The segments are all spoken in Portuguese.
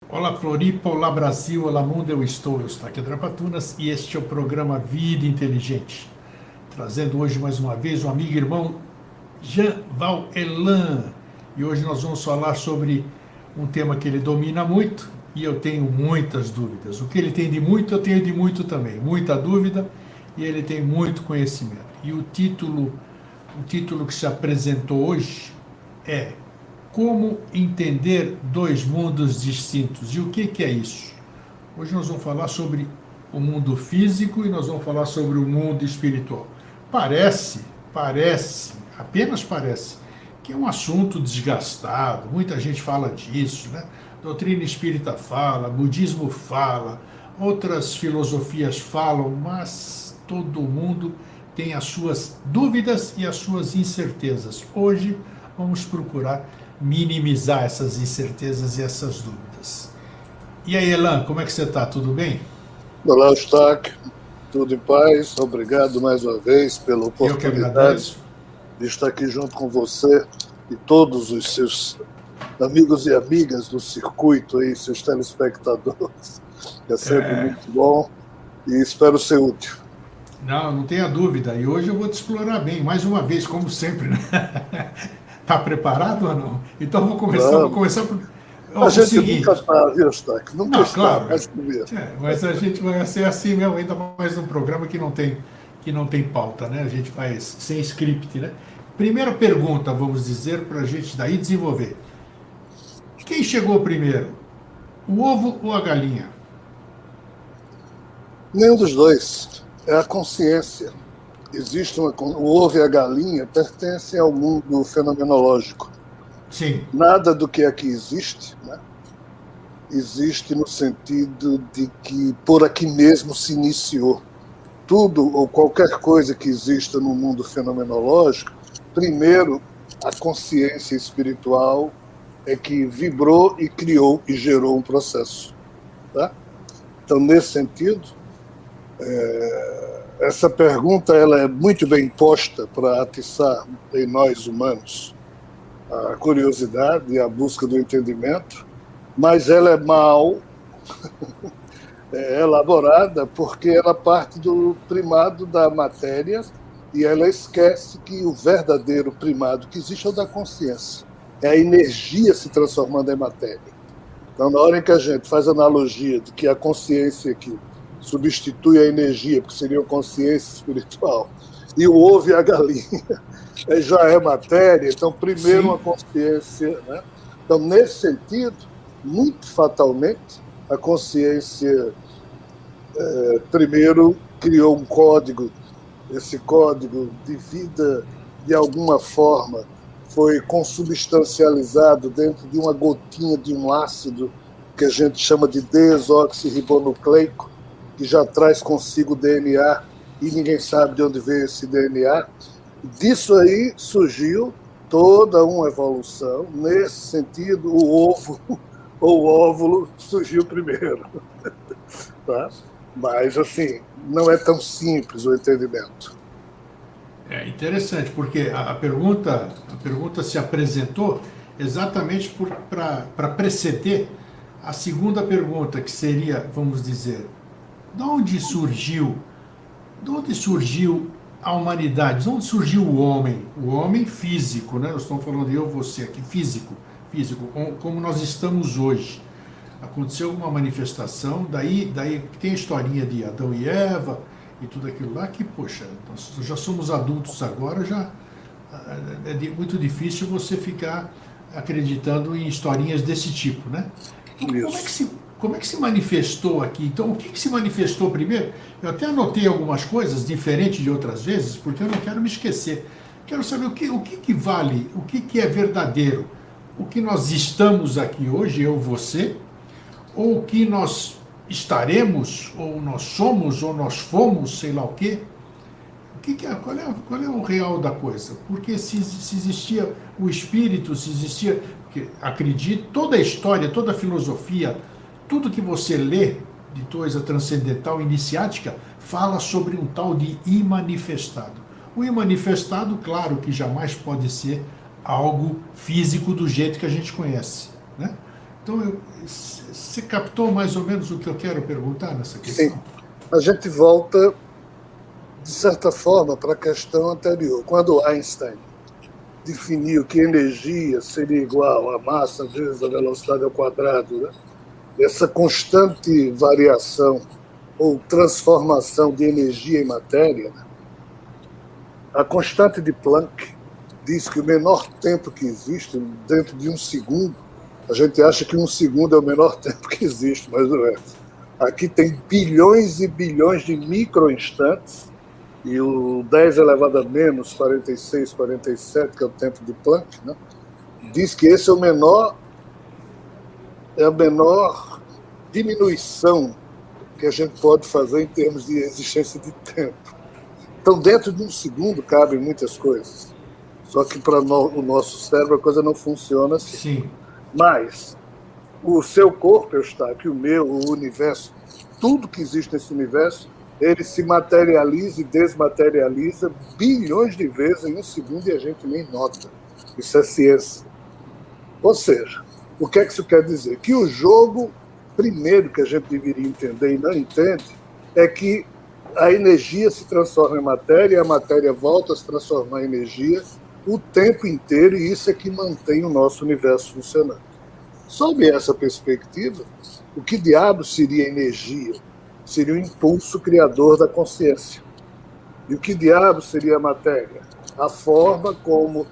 Olá Floripa, olá Brasil, olá mundo, eu estou aqui André Patunas e este é o programa Vida Inteligente, trazendo hoje mais uma vez um amigo e irmão Jean Val Elan. E hoje nós vamos falar sobre um tema que ele domina muito e eu tenho muitas dúvidas. O que ele tem de muito, eu tenho de muito também, muita dúvida e ele tem muito conhecimento. E o título que se apresentou hoje é Como entender dois mundos distintos. E o que é isso? Hoje nós vamos falar sobre o mundo físico e nós vamos falar sobre o mundo espiritual. Apenas parece, que é um assunto desgastado, muita gente fala disso, né? Doutrina espírita fala, budismo fala, outras filosofias falam, mas todo mundo tem as suas dúvidas e as suas incertezas. Hoje vamos procurar minimizar essas incertezas e essas dúvidas. E aí, Elan, como é que você está? Tudo bem? Olá, Eustáquio. Tudo em paz. Obrigado mais uma vez pela Eu que oportunidade agradeço. de estar aqui junto com você e todos os seus amigos e amigas do circuito aí, seus telespectadores. É sempre muito bom e espero ser útil. Não tenha dúvida. E hoje eu vou te explorar bem, mais uma vez, como sempre, né? Tá preparado ou não? Então vou começar por A o gente nunca seguinte. está, viu, Eustáquio? Nunca Não, está, claro, mas primeiro. mas a gente vai ser assim mesmo, ainda mais num programa que não tem pauta, né? A gente faz sem script, né? Primeira pergunta, vamos dizer, para a gente daí desenvolver. Quem chegou primeiro? O ovo ou a galinha? Nenhum dos dois. É a consciência. Existe o ovo e a galinha pertencem ao mundo fenomenológico. Sim, Nada do que aqui existe, né, existe no sentido de que por aqui mesmo se iniciou. Tudo ou qualquer coisa que exista no mundo fenomenológico, primeiro a consciência espiritual é que vibrou e criou e gerou um processo. Tá? Então, nesse sentido, essa pergunta ela é muito bem posta para atiçar em nós humanos a curiosidade e a busca do entendimento, mas ela é mal elaborada porque ela parte do primado da matéria e ela esquece que o verdadeiro primado que existe é o da consciência. É a energia se transformando em matéria. Então, na hora em que a gente faz a analogia de que a consciência aqui substitui a energia, porque seria a consciência espiritual, e o ovo e a galinha já é matéria, então primeiro sim, uma consciência, né? Então, nesse sentido, muito fatalmente, a consciência primeiro criou um código, esse código de vida, de alguma forma, foi consubstancializado dentro de uma gotinha de um ácido que a gente chama de desoxirribonucleico, que já traz consigo DNA e ninguém sabe de onde veio esse DNA. Disso aí surgiu toda uma evolução. Nesse sentido, o ovo ou o óvulo surgiu primeiro. Tá? Mas, assim, não é tão simples o entendimento. é interessante, porque a pergunta se apresentou exatamente para preceder a segunda pergunta, que seria, vamos dizer, de onde surgiu de onde surgiu a humanidade? De onde surgiu o homem? O homem físico, né? Nós estamos falando de eu, você aqui, físico, como nós estamos hoje. Aconteceu uma manifestação, daí tem a historinha de Adão e Eva e tudo aquilo lá, que, poxa, nós já somos adultos agora, já é muito difícil você ficar acreditando em historinhas desse tipo, né? Então, Isso. como é que se manifestou aqui? Então, o que se manifestou primeiro? Eu até anotei algumas coisas diferentes de outras vezes, porque eu não quero me esquecer. Quero saber o que vale, o que é verdadeiro. O que nós estamos aqui hoje, eu, você, ou o que nós estaremos, ou nós somos, ou nós fomos, sei lá o quê. Qual é o real da coisa? Porque se existia o espírito, se existia, acredito, toda a história, toda a filosofia, tudo que você lê de coisa transcendental iniciática fala sobre um tal de imanifestado. O imanifestado, claro que jamais pode ser algo físico do jeito que a gente conhece, né? Então, você captou mais ou menos o que eu quero perguntar nessa questão? Sim. A gente volta, de certa forma, para a questão anterior. Quando Einstein definiu que energia seria igual a massa vezes a velocidade ao quadrado, né? Essa constante variação ou transformação de energia em matéria, né? A constante de Planck diz que o menor tempo que existe, dentro de um segundo, a gente acha que um segundo é o menor tempo que existe, mas não é. Aqui tem bilhões e bilhões de microinstantes, e o 10 elevado a menos 46, 47, que é o tempo de Planck, né, diz que esse é a menor diminuição que a gente pode fazer em termos de existência de tempo. Então, dentro de um segundo cabem muitas coisas. Só que para o nosso cérebro a coisa não funciona assim. Sim. Mas o seu corpo, Eustáquio, o meu, o universo, tudo que existe nesse universo, ele se materializa e desmaterializa bilhões de vezes em um segundo e a gente nem nota. Isso é ciência. Ou seja, o que é que isso quer dizer? Que o jogo, primeiro que a gente deveria entender e não entende, é que a energia se transforma em matéria e a matéria volta a se transformar em energia o tempo inteiro, e isso é que mantém o nosso universo funcionando. Sob essa perspectiva, o que diabo seria energia? Seria o impulso criador da consciência. E o que diabo seria a matéria? A forma como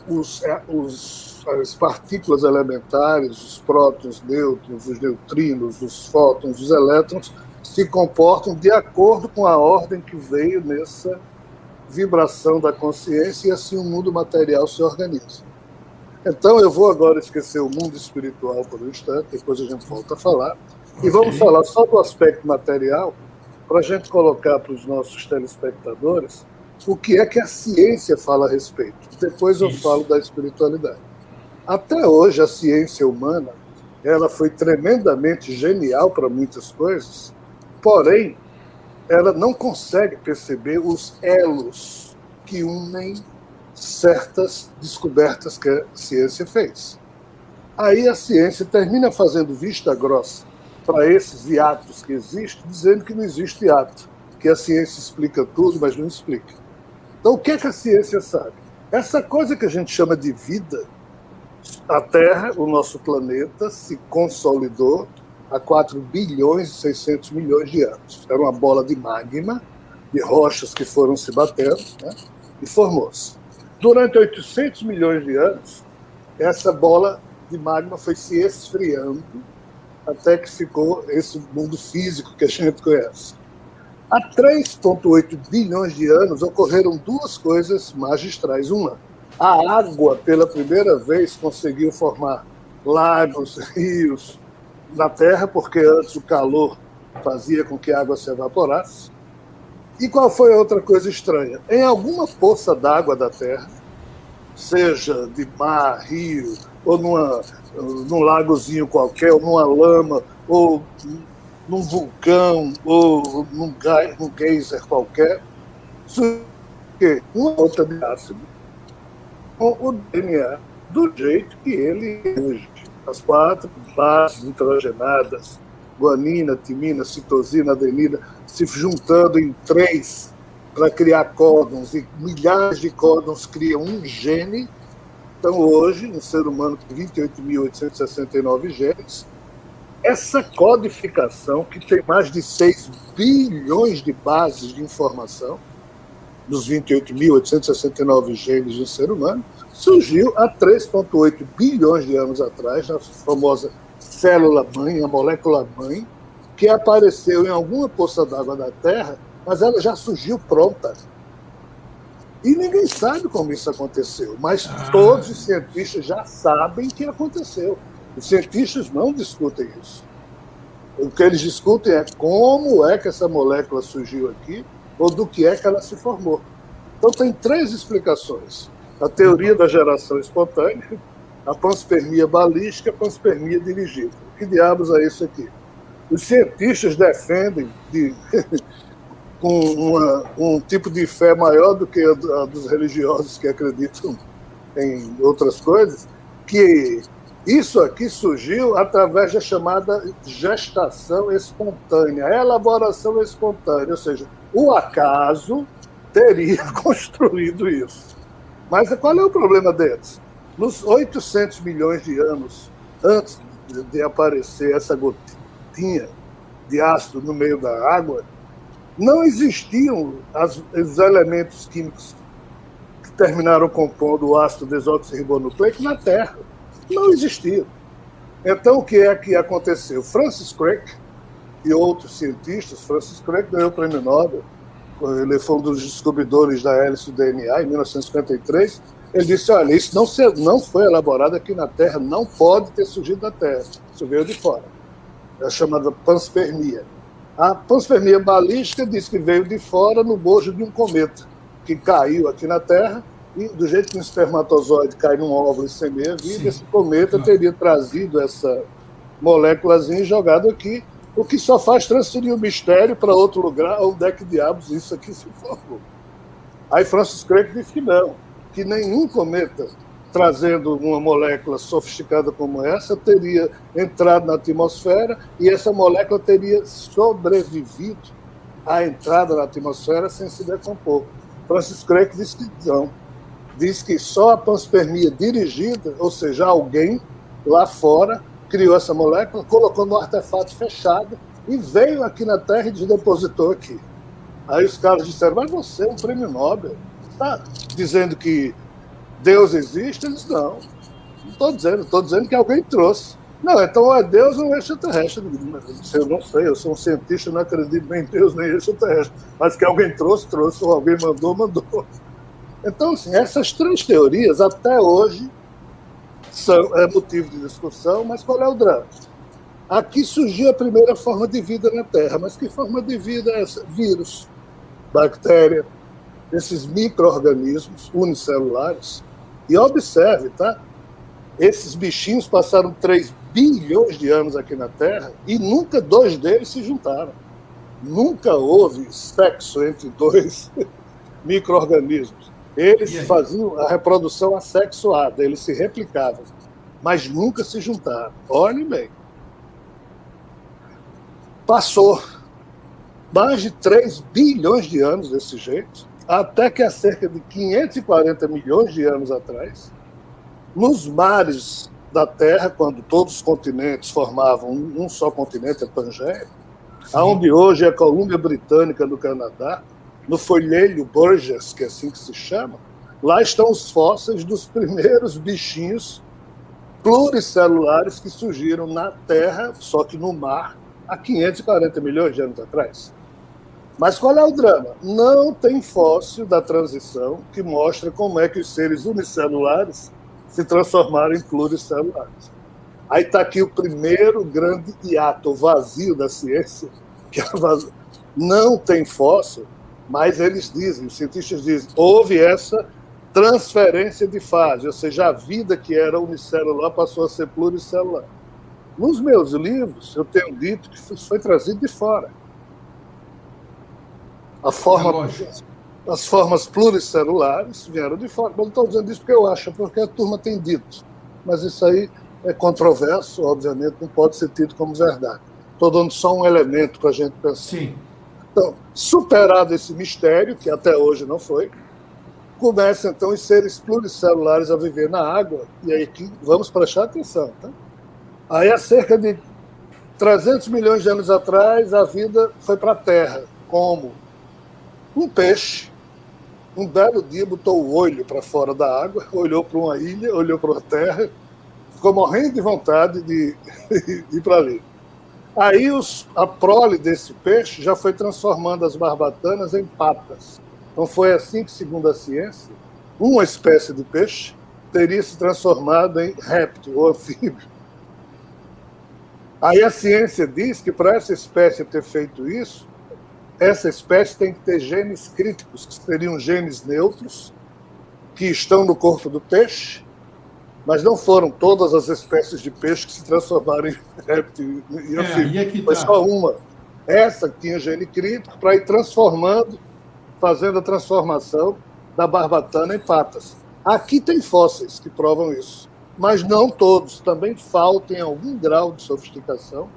as partículas elementares, os prótons, nêutrons, os neutrinos, os fótons, os elétrons, se comportam de acordo com a ordem que veio nessa vibração da consciência, e assim o mundo material se organiza. Então eu vou agora esquecer o mundo espiritual por um instante, depois a gente volta a falar, e vamos falar só do aspecto material, para a gente colocar para os nossos telespectadores o que é que a ciência fala a respeito. Depois eu falo da espiritualidade. Até hoje a ciência humana ela foi tremendamente genial para muitas coisas, porém ela não consegue perceber os elos que unem certas descobertas que a ciência fez. Aí a ciência termina fazendo vista grossa para esses hiatos que existem, dizendo que não existe hiato, que a ciência explica tudo, mas não explica. Então, o que é que a ciência sabe? Essa coisa que a gente chama de vida, a Terra, o nosso planeta, se consolidou há 4 bilhões e 600 milhões de anos. Era uma bola de magma, de rochas que foram se batendo, né, e formou-se. Durante 800 milhões de anos, essa bola de magma foi se esfriando até que ficou esse mundo físico que a gente conhece. Há 3,8 bilhões de anos ocorreram 2 coisas magistrais. Uma, a água, pela primeira vez, conseguiu formar lagos, rios, na Terra, porque antes o calor fazia com que a água se evaporasse. E qual foi a outra coisa estranha? Em alguma poça d'água da Terra, seja de mar, rio, ou num lagozinho qualquer, ou numa lama, ou num vulcão, ou num geyser qualquer, uma outra de ácido, com o DNA do jeito que ele é hoje. As 4 bases nitrogenadas, guanina, timina, citosina, adenina, se juntando em 3 para criar códons, e milhares de códons criam um gene. Então, hoje, um ser humano com 28.869 genes, essa codificação, que tem mais de 6 bilhões de bases de informação, dos 28.869 genes de um ser humano, surgiu há 3,8 bilhões de anos atrás, na famosa célula-mãe, a molécula-mãe, que apareceu em alguma poça d'água da Terra, mas ela já surgiu pronta. E ninguém sabe como isso aconteceu, mas todos os cientistas já sabem que aconteceu. Os cientistas não discutem isso. O que eles discutem é como é que essa molécula surgiu aqui, ou do que é que ela se formou. Então tem 3 explicações. A teoria da geração espontânea, a panspermia balística e a panspermia dirigida. Que diabos é isso aqui? Os cientistas defendem, com um tipo de fé maior do que a dos religiosos que acreditam em outras coisas, que Isso aqui surgiu através da chamada gestação espontânea, elaboração espontânea, ou seja, o acaso teria construído isso. Mas qual é o problema deles? Nos 800 milhões de anos antes de aparecer essa gotinha de ácido no meio da água, não existiam os elementos químicos que terminaram compondo o ácido desoxirribonucleico na Terra. Não existiam. Então, o que é que aconteceu? Francis Crick e outros cientistas, Francis Crick ganhou o prêmio Nobel, ele foi um dos descobridores da hélice do DNA em 1953, ele disse, olha, isso não foi elaborado aqui na Terra, não pode ter surgido da Terra, isso veio de fora. É chamada panspermia. A panspermia balística diz que veio de fora no bojo de um cometa, que caiu aqui na Terra, e do jeito que um espermatozoide cai num óvulo e semeia vida, esse cometa teria trazido essa moléculazinha e jogado aqui, o que só faz transferir o mistério para outro lugar, onde é que diabos isso aqui se formou. Aí Francis Crick disse que não, que nenhum cometa trazendo uma molécula sofisticada como essa teria entrado na atmosfera e essa molécula teria sobrevivido à entrada na atmosfera sem se decompor. Francis Crick disse que não. Diz que só a panspermia dirigida, ou seja, alguém lá fora criou essa molécula, colocou no artefato fechado e veio aqui na Terra e depositou aqui. Aí os caras disseram, mas você é um prêmio Nobel, está dizendo que Deus existe? Eles não estou dizendo que alguém trouxe. Não, então ou é Deus ou é extraterrestre. Eu não sei, eu sou um cientista, não acredito nem em Deus nem em extraterrestre, mas que alguém trouxe, ou alguém mandou. Então, assim, essas três teorias, até hoje, é motivo de discussão, mas qual é o drama? Aqui surgiu a primeira forma de vida na Terra, mas que forma de vida é essa? Vírus, bactéria, esses micro-organismos unicelulares. E observe, tá? Esses bichinhos passaram 3 bilhões de anos aqui na Terra e nunca 2 deles se juntaram. Nunca houve sexo entre 2 micro-organismos. Eles faziam a reprodução assexuada, eles se replicavam, mas nunca se juntaram. Olhem bem. Passou mais de 3 bilhões de anos desse jeito, até que há cerca de 540 milhões de anos atrás, nos mares da Terra, quando todos os continentes formavam um só continente, a Pangeia, onde hoje é a Colômbia Britânica, no Canadá, no folhelho Burgess, que é assim que se chama, lá estão os fósseis dos primeiros bichinhos pluricelulares que surgiram na Terra, só que no mar, há 540 milhões de anos atrás. Mas qual é o drama? Não tem fóssil da transição que mostra como é que os seres unicelulares se transformaram em pluricelulares. Aí está aqui o primeiro grande hiato, vazio da ciência, que não tem fóssil, mas eles dizem, os cientistas dizem, houve essa transferência de fase, ou seja, a vida que era unicelular passou a ser pluricelular. Nos meus livros, eu tenho dito que isso foi trazido de fora. As formas pluricelulares vieram de fora. Mas não estou dizendo isso porque eu acho, porque a turma tem dito. Mas isso aí é controverso, obviamente, não pode ser tido como verdade. Estou dando só um elemento para a gente pensar. Sim. Então, superado esse mistério, que até hoje não foi, começam então os seres pluricelulares a viver na água, e aí que vamos prestar atenção. Tá? Aí, há cerca de 300 milhões de anos atrás, a vida foi para a Terra. Como? Um peixe, um belo dia, botou o olho para fora da água, olhou para uma ilha, olhou para a terra, ficou morrendo de vontade de ir para ali. Aí a prole desse peixe já foi transformando as barbatanas em patas. Então foi assim que, segundo a ciência, uma espécie de peixe teria se transformado em réptil ou anfíbio. Aí a ciência diz que para essa espécie ter feito isso, essa espécie tem que ter genes críticos, que seriam genes neutros, que estão no corpo do peixe, mas não foram todas as espécies de peixe que se transformaram em réptil e anfíbio. Foi só uma. Essa que tinha gene crítico para ir transformando, fazendo a transformação da barbatana em patas. Aqui tem fósseis que provam isso. mas não todos. Também faltam em algum grau de sofisticação.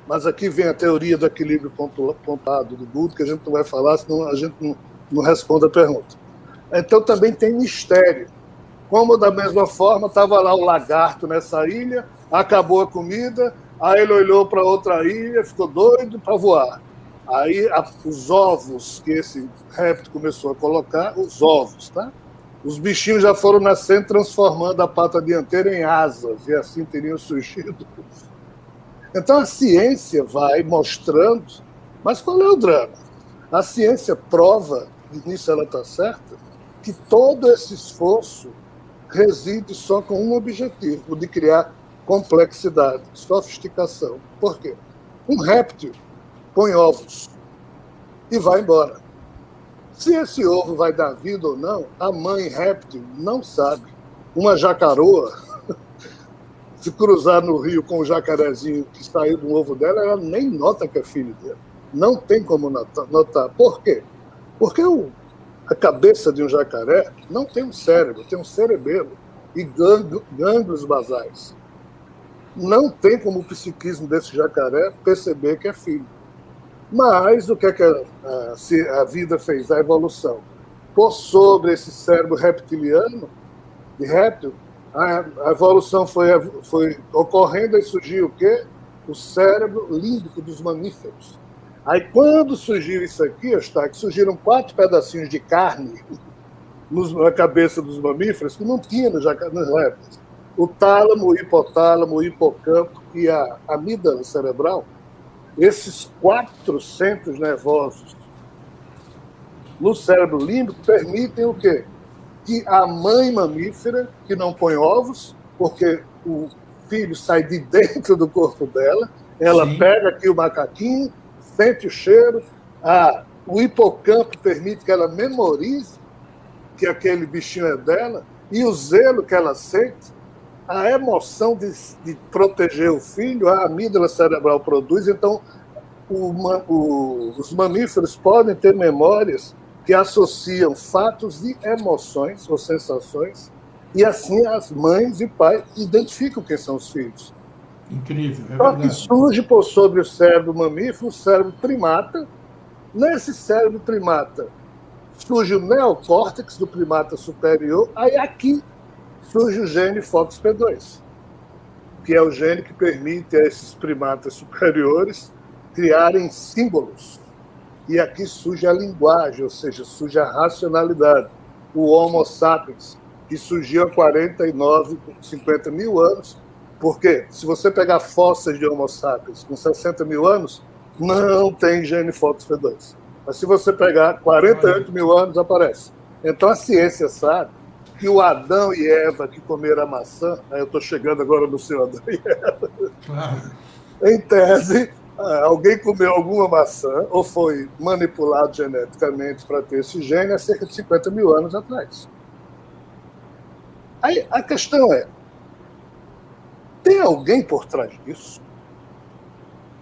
Mas aqui vem a teoria do equilíbrio pontuado do Gould, que a gente não vai falar, senão a gente não responde a pergunta. Então também tem mistério. Como da mesma forma estava lá o lagarto nessa ilha, acabou a comida, aí ele olhou para outra ilha, ficou doido para voar. Aí os ovos que esse réptil começou a colocar, os ovos, tá? Os bichinhos já foram nascendo, transformando a pata dianteira em asas, e assim teriam surgido. Então a ciência vai mostrando, mas qual é o drama? A ciência prova, e nisso ela está certa, que todo esse esforço reside só com um objetivo, o de criar complexidade, sofisticação. Por quê? Um réptil põe ovos e vai embora. Se esse ovo vai dar vida ou não, a mãe réptil não sabe. Uma jacaroa, se cruzar no rio com o jacarezinho que saiu do ovo dela, ela nem nota que é filho dele. Não tem como notar. Por quê? Porque a cabeça de um jacaré não tem um cérebro, tem um cerebelo e gânglios basais. Não tem como o psiquismo desse jacaré perceber que é filho. Mas o que é que a vida fez? A evolução. Por sobre esse cérebro reptiliano, de réptil, a evolução foi ocorrendo e surgiu o quê? O cérebro límbico dos mamíferos. Aí, quando surgiu isso aqui, Eustáquio, surgiram 4 pedacinhos de carne na cabeça dos mamíferos que não tinha nos répteis. O tálamo, o hipotálamo, o hipocampo e a amígdala cerebral. Esses 4 centros nervosos no cérebro límbico permitem o quê? Que a mãe mamífera, que não põe ovos, porque o filho sai de dentro do corpo dela, ela Sim. pega aqui o macaquinho, sente o cheiro, o hipocampo permite que ela memorize que aquele bichinho é dela, e o zelo que ela sente, a emoção de proteger o filho, a amígdala cerebral produz. Então, os mamíferos podem ter memórias que associam fatos e emoções ou sensações, e assim as mães e pais identificam quem são os filhos. Incrível, é Só verdade. que surge por sobre o cérebro mamífero, o cérebro primata. Nesse cérebro primata surge o neocórtex do primata superior, aí aqui surge o gene FOXP2, que é o gene que permite a esses primatas superiores criarem símbolos. E aqui surge a linguagem, ou seja, surge a racionalidade. O Homo sapiens, que surgiu há 49, 50 mil anos, porque se você pegar fósseis de Homo sapiens com 60 mil anos, não tem gene FOXP2. Mas se você pegar 48 mil anos, aparece. Então a ciência sabe que o Adão e Eva que comeram a maçã, eu estou chegando agora no seu Adão e Eva, em tese, alguém comeu alguma maçã ou foi manipulado geneticamente para ter esse gene há cerca de 50 mil anos atrás. Aí a questão é, tem alguém por trás disso?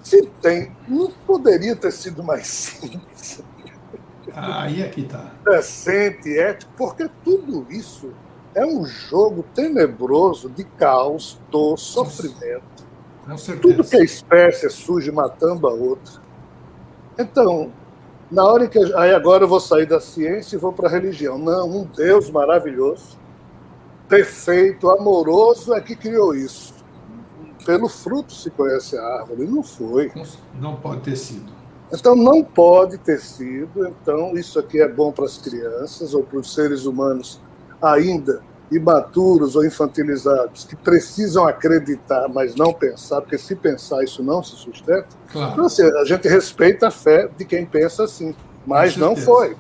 Se tem, não poderia ter sido mais simples. Aí é que está. Decente, ético, porque tudo isso é um jogo tenebroso de caos, dor, sofrimento. Com certeza. Tudo que a espécie surge matando a outra. Então, na hora que... Aí agora eu vou sair da ciência e vou para a religião. Não, um Deus maravilhoso, perfeito, amoroso é que criou isso. Pelo fruto se conhece a árvore. Não foi. Não pode ter sido. Então, não pode ter sido. Então, isso aqui é bom para as crianças ou para os seres humanos ainda imaturos ou infantilizados, que precisam acreditar, mas não pensar, porque se pensar isso não se sustenta. Claro. Então, assim, a gente respeita a fé de quem pensa assim, mas não foi.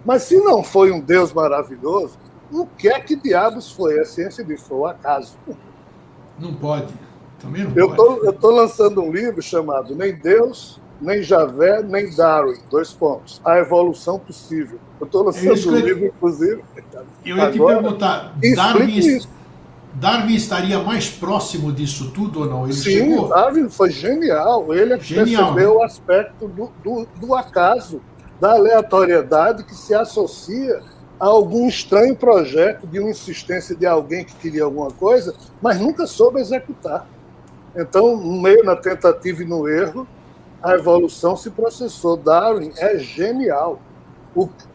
Mas se não foi um Deus maravilhoso, o que é que diabos foi? A ciência diz, foi o acaso. Não pode. Também não pode. Eu estou lançando um livro chamado Nem Deus, Nem Javé, Nem Darwin, : A Evolução Possível. Eu estou lançando um livro, inclusive. Eu ia te perguntar, Darwin estaria mais próximo disso tudo ou não? Ele Sim, chegou? Darwin foi genial. Ele percebeu o aspecto do acaso, da aleatoriedade que se associa a algum estranho projeto de uma insistência de alguém que queria alguma coisa, mas nunca soube executar. Então, no meio na tentativa e no erro, a evolução se processou. Darwin é genial.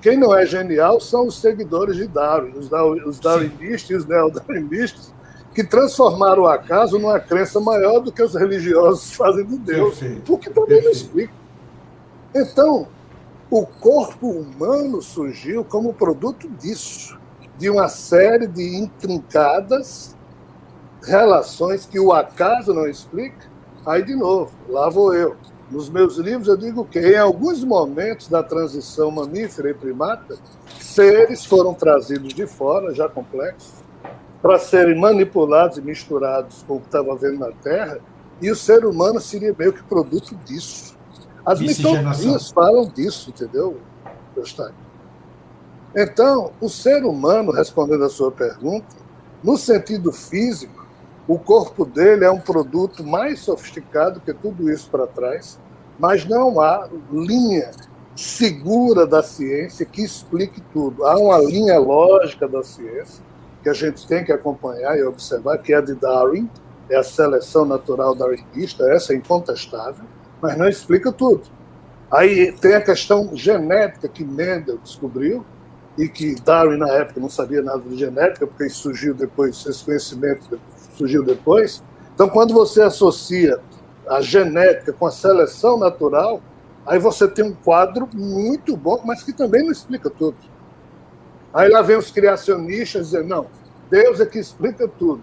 Quem não é genial são os seguidores de Darwin, os darwinistas e os neo-darwinistas, que transformaram o acaso numa crença maior do que os religiosos fazem de Deus, o que também não explica. Então, o corpo humano surgiu como produto disso, de uma série de intrincadas relações que o acaso não explica. Aí, de novo, lá vou eu. Nos meus livros eu digo que, em alguns momentos da transição mamífera e primata, seres foram trazidos de fora, já complexos, para serem manipulados e misturados com o que estava vendo na Terra, e o ser humano seria meio que produto disso. As mitologias falam disso, entendeu, Eustáquio? Então, o ser humano, respondendo a sua pergunta, no sentido físico, o corpo dele é um produto mais sofisticado que tudo isso para trás, mas não há linha segura da ciência que explique tudo. Há uma linha lógica da ciência que a gente tem que acompanhar e observar, que é a de Darwin, é a seleção natural darwinista, essa é incontestável, mas não explica tudo. Aí tem a questão genética que Mendel descobriu, e que Darwin, na época, não sabia nada de genética, porque isso surgiu depois, esse conhecimento surgiu depois. Então, quando você associa a genética com a seleção natural, aí você tem um quadro muito bom, mas que também não explica tudo. Aí lá vem os criacionistas dizendo, não, Deus é que explica tudo,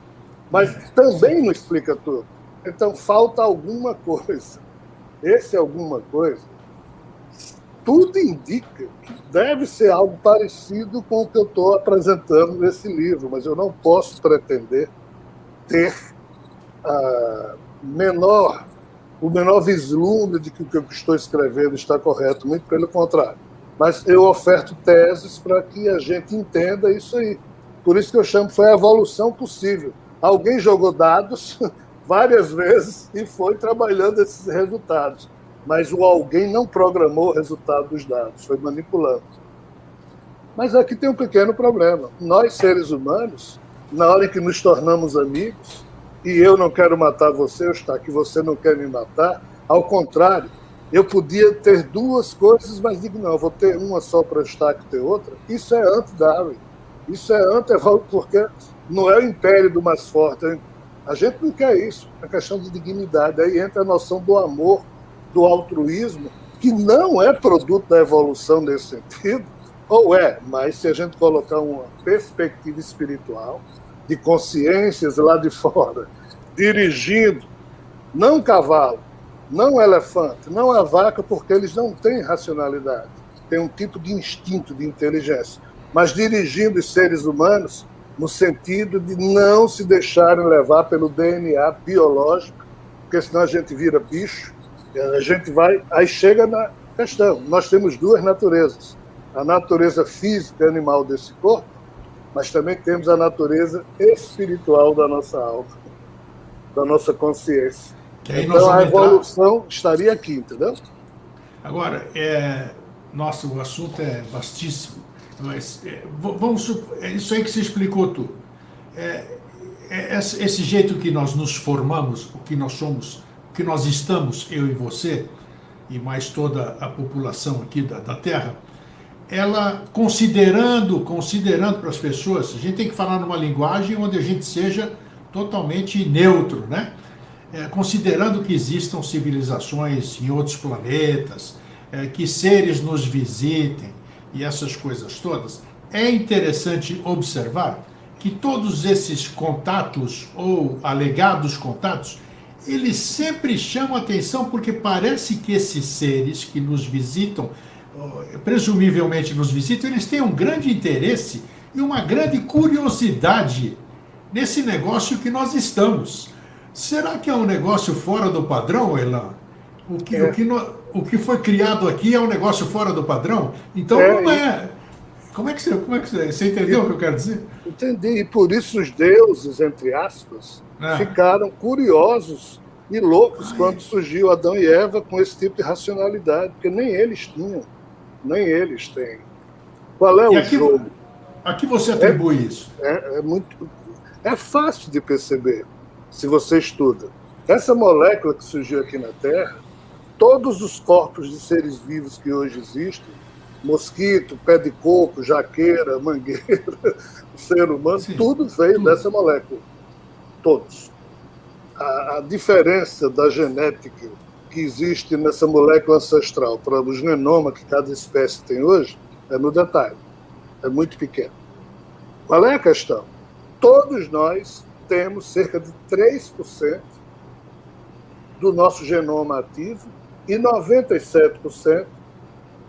mas também não explica tudo. Então, falta alguma coisa. Esse alguma coisa, tudo indica que deve ser algo parecido com o que eu estou apresentando nesse livro, mas eu não posso pretender ter o menor vislumbre de que o que eu estou escrevendo está correto, muito pelo contrário. Mas eu oferto teses para que a gente entenda isso aí. Por isso que eu chamo, foi a evolução possível. Alguém jogou dados várias vezes e foi trabalhando esses resultados. Mas o alguém não programou o resultado dos dados, foi manipulando. Mas aqui tem um pequeno problema. Nós, seres humanos, na hora em que nos tornamos amigos, e eu não quero matar você, Eustáquio, você não quer me matar, ao contrário, eu podia ter duas coisas, mas digo, não, eu vou ter uma só para Eustáquio ter outra. Isso é anti-Darwin. Isso é anti-evolução, porque não é o império do mais forte. A gente não quer isso, é questão de dignidade. Aí entra a noção do amor, do altruísmo, que não é produto da evolução nesse sentido, ou é, mas se a gente colocar uma perspectiva espiritual, de consciências lá de fora, dirigindo, não cavalo, não elefante, não a vaca, porque eles não têm racionalidade, tem um tipo de instinto, de inteligência, mas dirigindo os seres humanos no sentido de não se deixarem levar pelo DNA biológico, porque senão a gente vira bicho. A gente vai, aí chega na questão, nós temos duas naturezas, a natureza física animal desse corpo, mas também temos a natureza espiritual da nossa alma, da nossa consciência. Então a evolução estaria aqui, entendeu? Agora, nossa, o assunto é vastíssimo, mas isso aí que você explicou tudo. Esse jeito que nós nos formamos, o que nós somos, que nós estamos, eu e você, e mais toda a população aqui da Terra, ela, considerando para as pessoas, a gente tem que falar numa linguagem onde a gente seja totalmente neutro, né? Considerando que existam civilizações em outros planetas, que seres nos visitem e essas coisas todas, é interessante observar que todos esses contatos ou alegados contatos, eles sempre chamam atenção porque parece que esses seres que nos visitam, presumivelmente nos visitam, eles têm um grande interesse e uma grande curiosidade nesse negócio que nós estamos. Será que é um negócio fora do padrão, Elan? O que foi criado aqui é um negócio fora do padrão? Então não é. Como é que você entendeu o que eu quero dizer? Entendi. E por isso os deuses, entre aspas, ficaram curiosos e loucos quando surgiu Adão e Eva com esse tipo de racionalidade, porque nem eles tinham, nem eles têm. Qual é o jogo? A que você atribui isso? É fácil de perceber, se você estuda. Essa molécula que surgiu aqui na Terra, todos os corpos de seres vivos que hoje existem, mosquito, pé de coco, jaqueira, mangueira, o ser humano, sim, tudo veio dessa molécula. Todos. A diferença da genética que existe nessa molécula ancestral para o genoma que cada espécie tem hoje é no detalhe. É muito pequeno. Qual é a questão? Todos nós temos cerca de 3% do nosso genoma ativo e 97%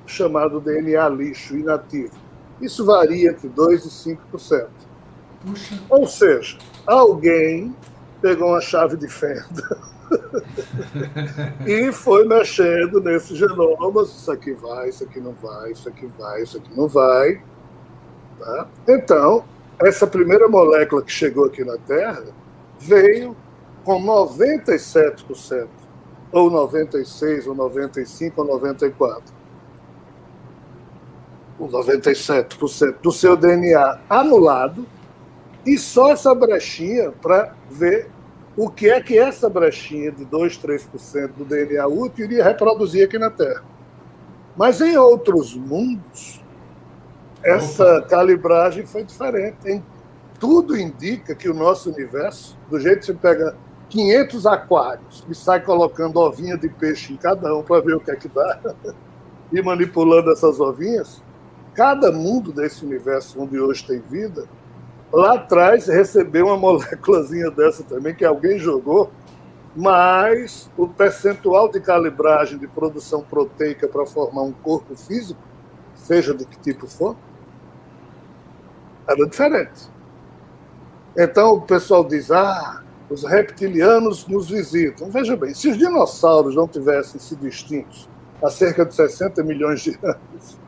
chamado DNA lixo, inativo. Isso varia entre 2% e 5%. Puxa. Ou seja, alguém pegou uma chave de fenda e foi mexendo nesses genomas. Isso aqui vai, isso aqui não vai, isso aqui vai, isso aqui não vai. Tá? Então, essa primeira molécula que chegou aqui na Terra veio com 97%, ou 96%, ou 95%, ou 94%. Com 97% do seu DNA anulado, e só essa brechinha para ver o que é que essa brechinha de 2%, 3% do DNA útil iria reproduzir aqui na Terra. Mas em outros mundos, essa calibragem foi diferente. Tudo indica que o nosso universo, do jeito que você pega 500 aquários e sai colocando ovinha de peixe em cada um para ver o que é que dá, e manipulando essas ovinhas, cada mundo desse universo onde hoje tem vida, lá atrás recebeu uma moléculazinha dessa também, que alguém jogou, mas o percentual de calibragem de produção proteica para formar um corpo físico, seja de que tipo for, era diferente. Então o pessoal diz, os reptilianos nos visitam. Veja bem, se os dinossauros não tivessem sido extintos há cerca de 60 milhões de anos,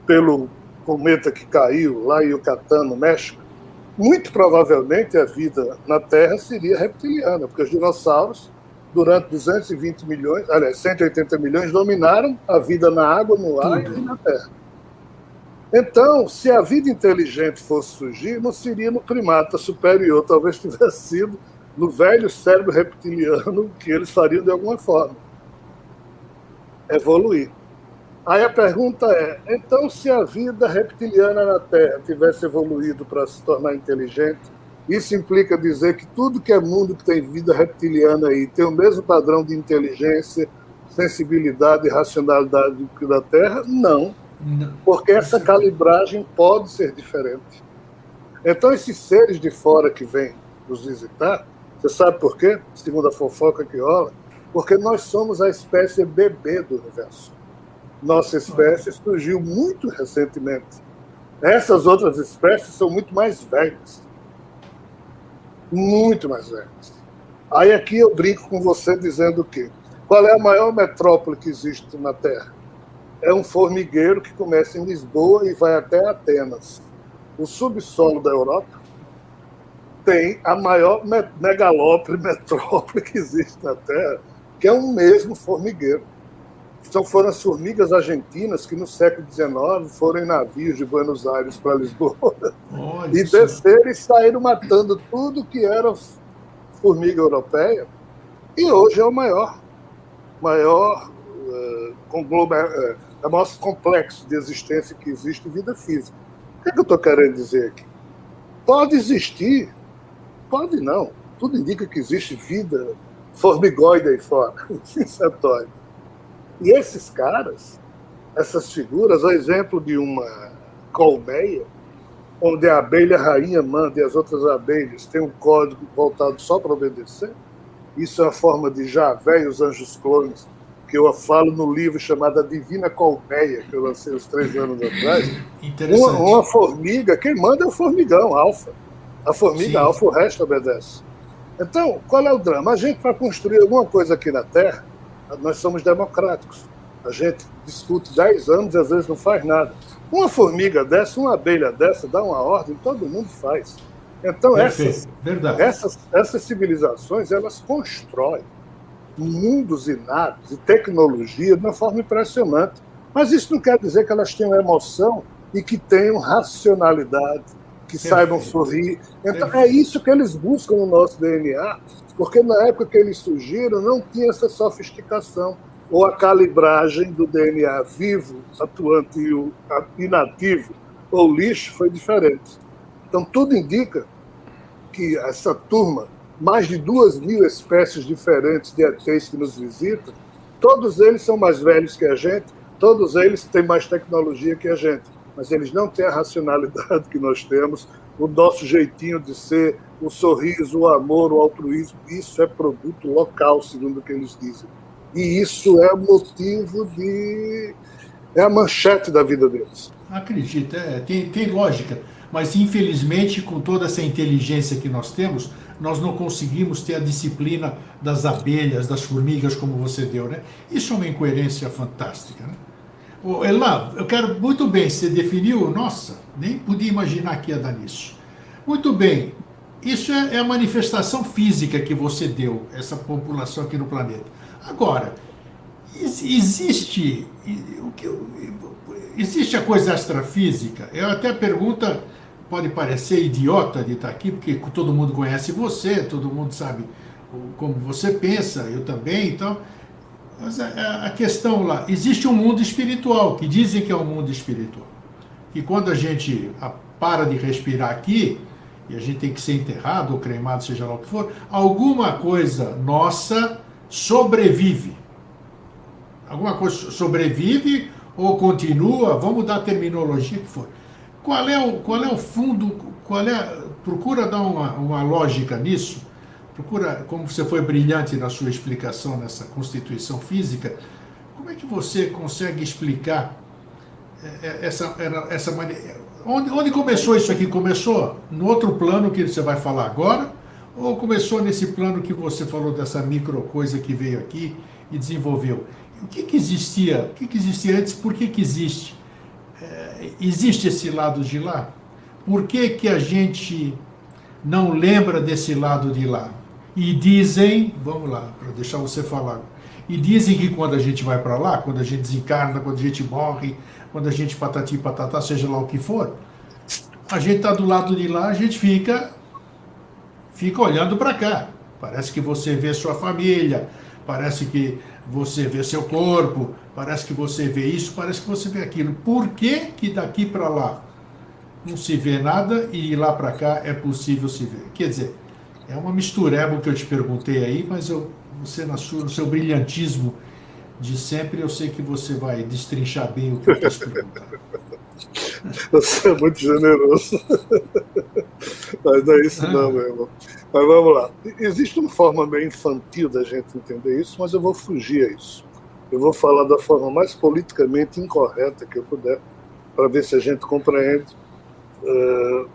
pelo cometa que caiu lá em Yucatán, no México, muito provavelmente a vida na Terra seria reptiliana, porque os dinossauros, durante 220 milhões, aliás, 180 milhões, dominaram a vida na água, no ar e na Terra. Então, se a vida inteligente fosse surgir, não seria no primata superior, talvez tivesse sido no velho cérebro reptiliano, que eles fariam de alguma forma. Evoluir. Aí a pergunta é, então se a vida reptiliana na Terra tivesse evoluído para se tornar inteligente, isso implica dizer que tudo que é mundo que tem vida reptiliana aí tem o mesmo padrão de inteligência, sensibilidade e racionalidade que da Terra? Não. Porque essa calibragem pode ser diferente. Então esses seres de fora que vêm nos visitar, você sabe por quê? Segundo a fofoca que rola, porque nós somos a espécie bebê do universo. Nossa espécie surgiu muito recentemente. Essas outras espécies são muito mais velhas. Muito mais velhas. Aí aqui eu brinco com você dizendo o quê? Qual é a maior metrópole que existe na Terra? É um formigueiro que começa em Lisboa e vai até Atenas. O subsolo da Europa tem a maior megalópole, metrópole que existe na Terra, que é um mesmo formigueiro. Então foram as formigas argentinas que no século XIX foram em navios de Buenos Aires para Lisboa. E desceram e saíram matando tudo que era formiga europeia. E hoje é o maior complexo de existência que existe em vida física. O que é que eu estou querendo dizer aqui? Pode existir, pode não. Tudo indica que existe vida formigóide aí fora, insetóide. E esses caras, essas figuras, a exemplo de uma colmeia, onde a abelha rainha manda e as outras abelhas têm um código voltado só para obedecer, isso é a forma de Javé e os anjos clones, que eu falo no livro chamado A Divina Colmeia, que eu lancei uns 3 anos atrás. Uma formiga, quem manda é o formigão, alfa. A formiga alfa, o resto obedece. Então, qual é o drama? A gente, para construir alguma coisa aqui na Terra, nós somos democráticos. A gente discute 10 anos e às vezes não faz nada. Uma formiga dessa, uma abelha dessa, dá uma ordem, todo mundo faz. Então, essas civilizações, elas constroem mundos e naves e tecnologia de uma forma impressionante. Mas isso não quer dizer que elas tenham emoção e que tenham racionalidade, que saibam sorrir. Então, é isso que eles buscam no nosso DNA, porque na época que eles surgiram não tinha essa sofisticação ou a calibragem do DNA vivo, atuante e o inativo, ou lixo, foi diferente. Então, tudo indica que essa turma, mais de 2.000 espécies diferentes de ETs que nos visitam, todos eles são mais velhos que a gente, todos eles têm mais tecnologia que a gente, mas eles não têm a racionalidade que nós temos, o nosso jeitinho de ser, o sorriso, o amor, o altruísmo. Isso é produto local, segundo o que eles dizem. E isso é o motivo de... é a manchete da vida deles. Acredito, tem lógica, mas infelizmente com toda essa inteligência que nós temos, nós não conseguimos ter a disciplina das abelhas, das formigas, como você deu, né? Isso é uma incoerência fantástica, né? Ô, Elan, eu quero muito bem, você definiu, nossa, nem podia imaginar que ia dar nisso. Muito bem, isso é a manifestação física que você deu, essa população aqui no planeta. Agora, existe existe a coisa extrafísica? Eu até a pergunta pode parecer idiota de estar aqui, porque todo mundo conhece você, todo mundo sabe como você pensa, eu também, então. Mas a questão lá, existe um mundo espiritual, que dizem que é um mundo espiritual. E quando a gente para de respirar aqui, e a gente tem que ser enterrado ou cremado, seja lá o que for, alguma coisa nossa sobrevive. Alguma coisa sobrevive ou continua, vamos dar a terminologia que for. Qual é o fundo, procura dar uma lógica nisso, procura, como você foi brilhante na sua explicação nessa constituição física, como é que você consegue explicar essa maneira? Onde começou isso aqui? Começou no outro plano que você vai falar agora? Ou começou nesse plano que você falou dessa micro coisa que veio aqui e desenvolveu? O que existia? O que existia antes? Por que existe? Existe esse lado de lá? Por que a gente não lembra desse lado de lá? E dizem, vamos lá, para deixar você falar, e dizem que quando a gente vai para lá, quando a gente desencarna, quando a gente morre, quando a gente patati patatá, seja lá o que for, a gente está do lado de lá, a gente fica olhando para cá. Parece que você vê sua família, parece que você vê seu corpo, parece que você vê isso, parece que você vê aquilo. Por que daqui para lá não se vê nada e de lá para cá é possível se ver? Quer dizer, é uma mistureba que eu te perguntei aí, mas você no seu brilhantismo de sempre, eu sei que você vai destrinchar bem o que eu quis perguntar. Você é muito generoso. Mas não é isso não, meu irmão. Mas vamos lá. Existe uma forma meio infantil da gente entender isso, mas eu vou fugir a isso. Eu vou falar da forma mais politicamente incorreta que eu puder, para ver se a gente compreende.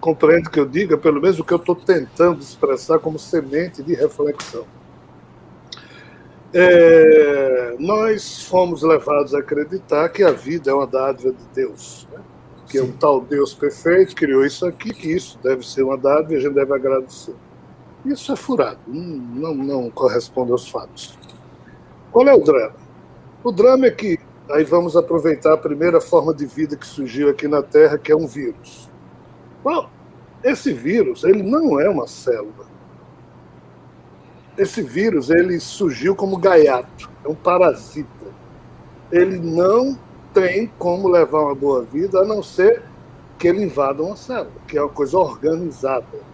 Compreende que eu diga, pelo menos o que eu estou tentando expressar como semente de reflexão. Nós fomos levados a acreditar que a vida é uma dádiva de Deus, né? Que é um tal Deus perfeito, criou isso aqui, que isso deve ser uma dádiva e a gente deve agradecer. Isso é furado, não corresponde aos fatos. Qual é o drama? O drama é que, aí vamos aproveitar a primeira forma de vida que surgiu aqui na Terra, que é um vírus. Bom, esse vírus, ele não é uma célula. Esse vírus, ele surgiu como gaiato, é um parasita. Ele não tem como levar uma boa vida, a não ser que ele invada uma célula, que é uma coisa organizada.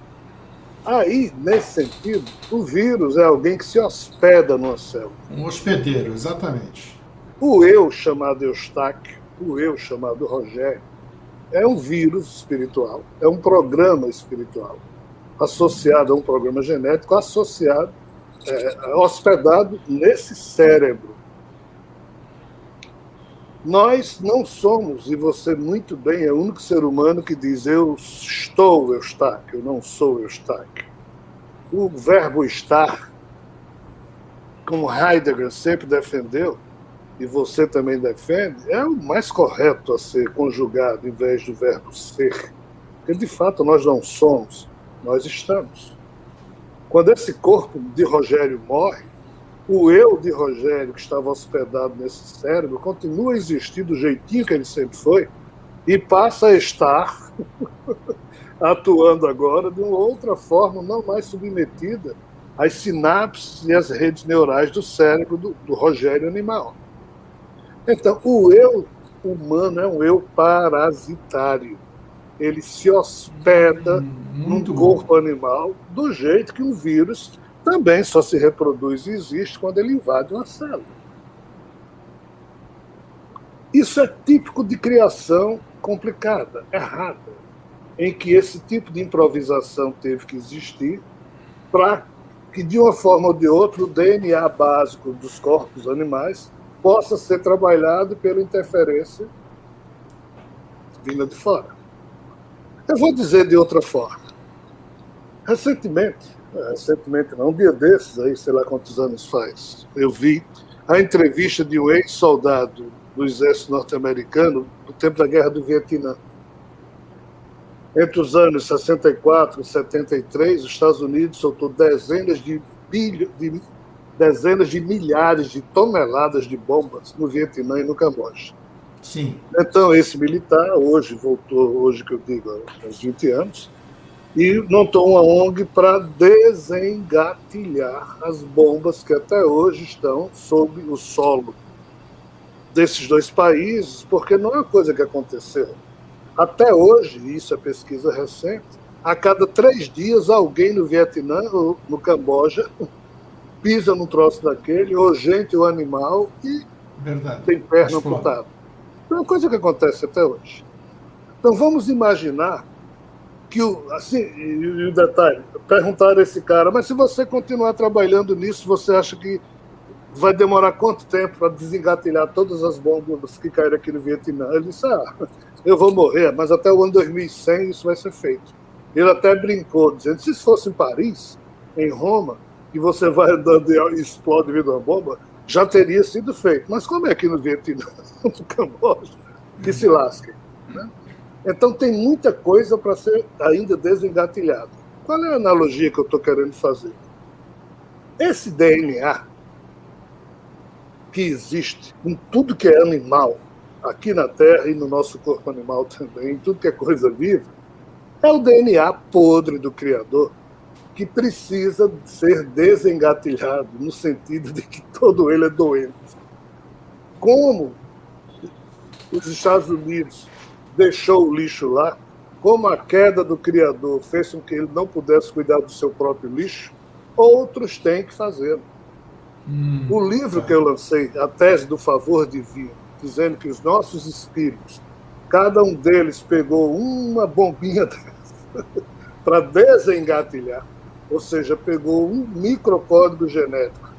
Aí, nesse sentido, o vírus é alguém que se hospeda numa célula. Um hospedeiro, exatamente. O eu chamado Eustáquio, o eu chamado Rogério, é um vírus espiritual, é um programa espiritual, associado a um programa genético, hospedado nesse cérebro. Nós não somos, e você muito bem, é o único ser humano que diz eu estou Eustáquio, eu não sou Eustáquio. O verbo estar, como Heidegger sempre defendeu, e você também defende, é o mais correto a ser conjugado em vez do verbo ser. Porque, de fato, nós não somos, nós estamos. Quando esse corpo de Rogério morre, o eu de Rogério, que estava hospedado nesse cérebro, continua a existir do jeitinho que ele sempre foi, e passa a estar atuando agora de uma outra forma, não mais submetida às sinapses e às redes neurais do cérebro do Rogério animal. Então, o eu humano é um eu parasitário. Ele se hospeda num corpo animal do jeito que um vírus também só se reproduz e existe quando ele invade uma célula. Isso é típico de criação complicada, errada, em que esse tipo de improvisação teve que existir para que, de uma forma ou de outra, o DNA básico dos corpos animais possa ser trabalhado pela interferência vinda de fora. Eu vou dizer de outra forma. Recentemente não, um dia desses, aí, sei lá quantos anos faz, eu vi a entrevista de um ex-soldado do exército norte-americano no tempo da Guerra do Vietnã. Entre os anos 64 e 73, os Estados Unidos soltou dezenas de milhares de toneladas de bombas no Vietnã e no Camboja. Sim. Então, esse militar, hoje que eu digo, há uns 20 anos, e montou uma ONG para desengatilhar as bombas que até hoje estão sob o solo desses dois países, porque não é uma coisa que aconteceu. Até hoje, isso é pesquisa recente, a cada 3 dias alguém no Vietnã ou no Camboja pisa num troço daquele, ou gente ou animal, e tem perna amputada. É uma coisa que acontece até hoje. Então vamos imaginar que e o detalhe, perguntaram a esse cara, mas se você continuar trabalhando nisso, você acha que vai demorar quanto tempo para desengatilhar todas as bombas que caíram aqui no Vietnã? Ele disse, eu vou morrer, mas até o ano 2100 isso vai ser feito. Ele até brincou, dizendo, se isso fosse em Paris, em Roma, e você vai andando e explode vindo uma bomba, já teria sido feito. Mas como é aqui no Vietnã, no Camboja, que se lasque, né? Então tem muita coisa para ser ainda desengatilhada. Qual é a analogia que eu estou querendo fazer? Esse DNA que existe em tudo que é animal, aqui na Terra e no nosso corpo animal também, em tudo que é coisa viva, é o DNA podre do Criador, que precisa ser desengatilhado, no sentido de que todo ele é doente. Como os Estados Unidos deixou o lixo lá, como a queda do Criador fez com que ele não pudesse cuidar do seu próprio lixo, outros têm que fazer. O livro que eu lancei, A Tese do Favor Divino, dizendo que os nossos espíritos, cada um deles pegou uma bombinha para desengatilhar, ou seja, pegou um microcódigo genético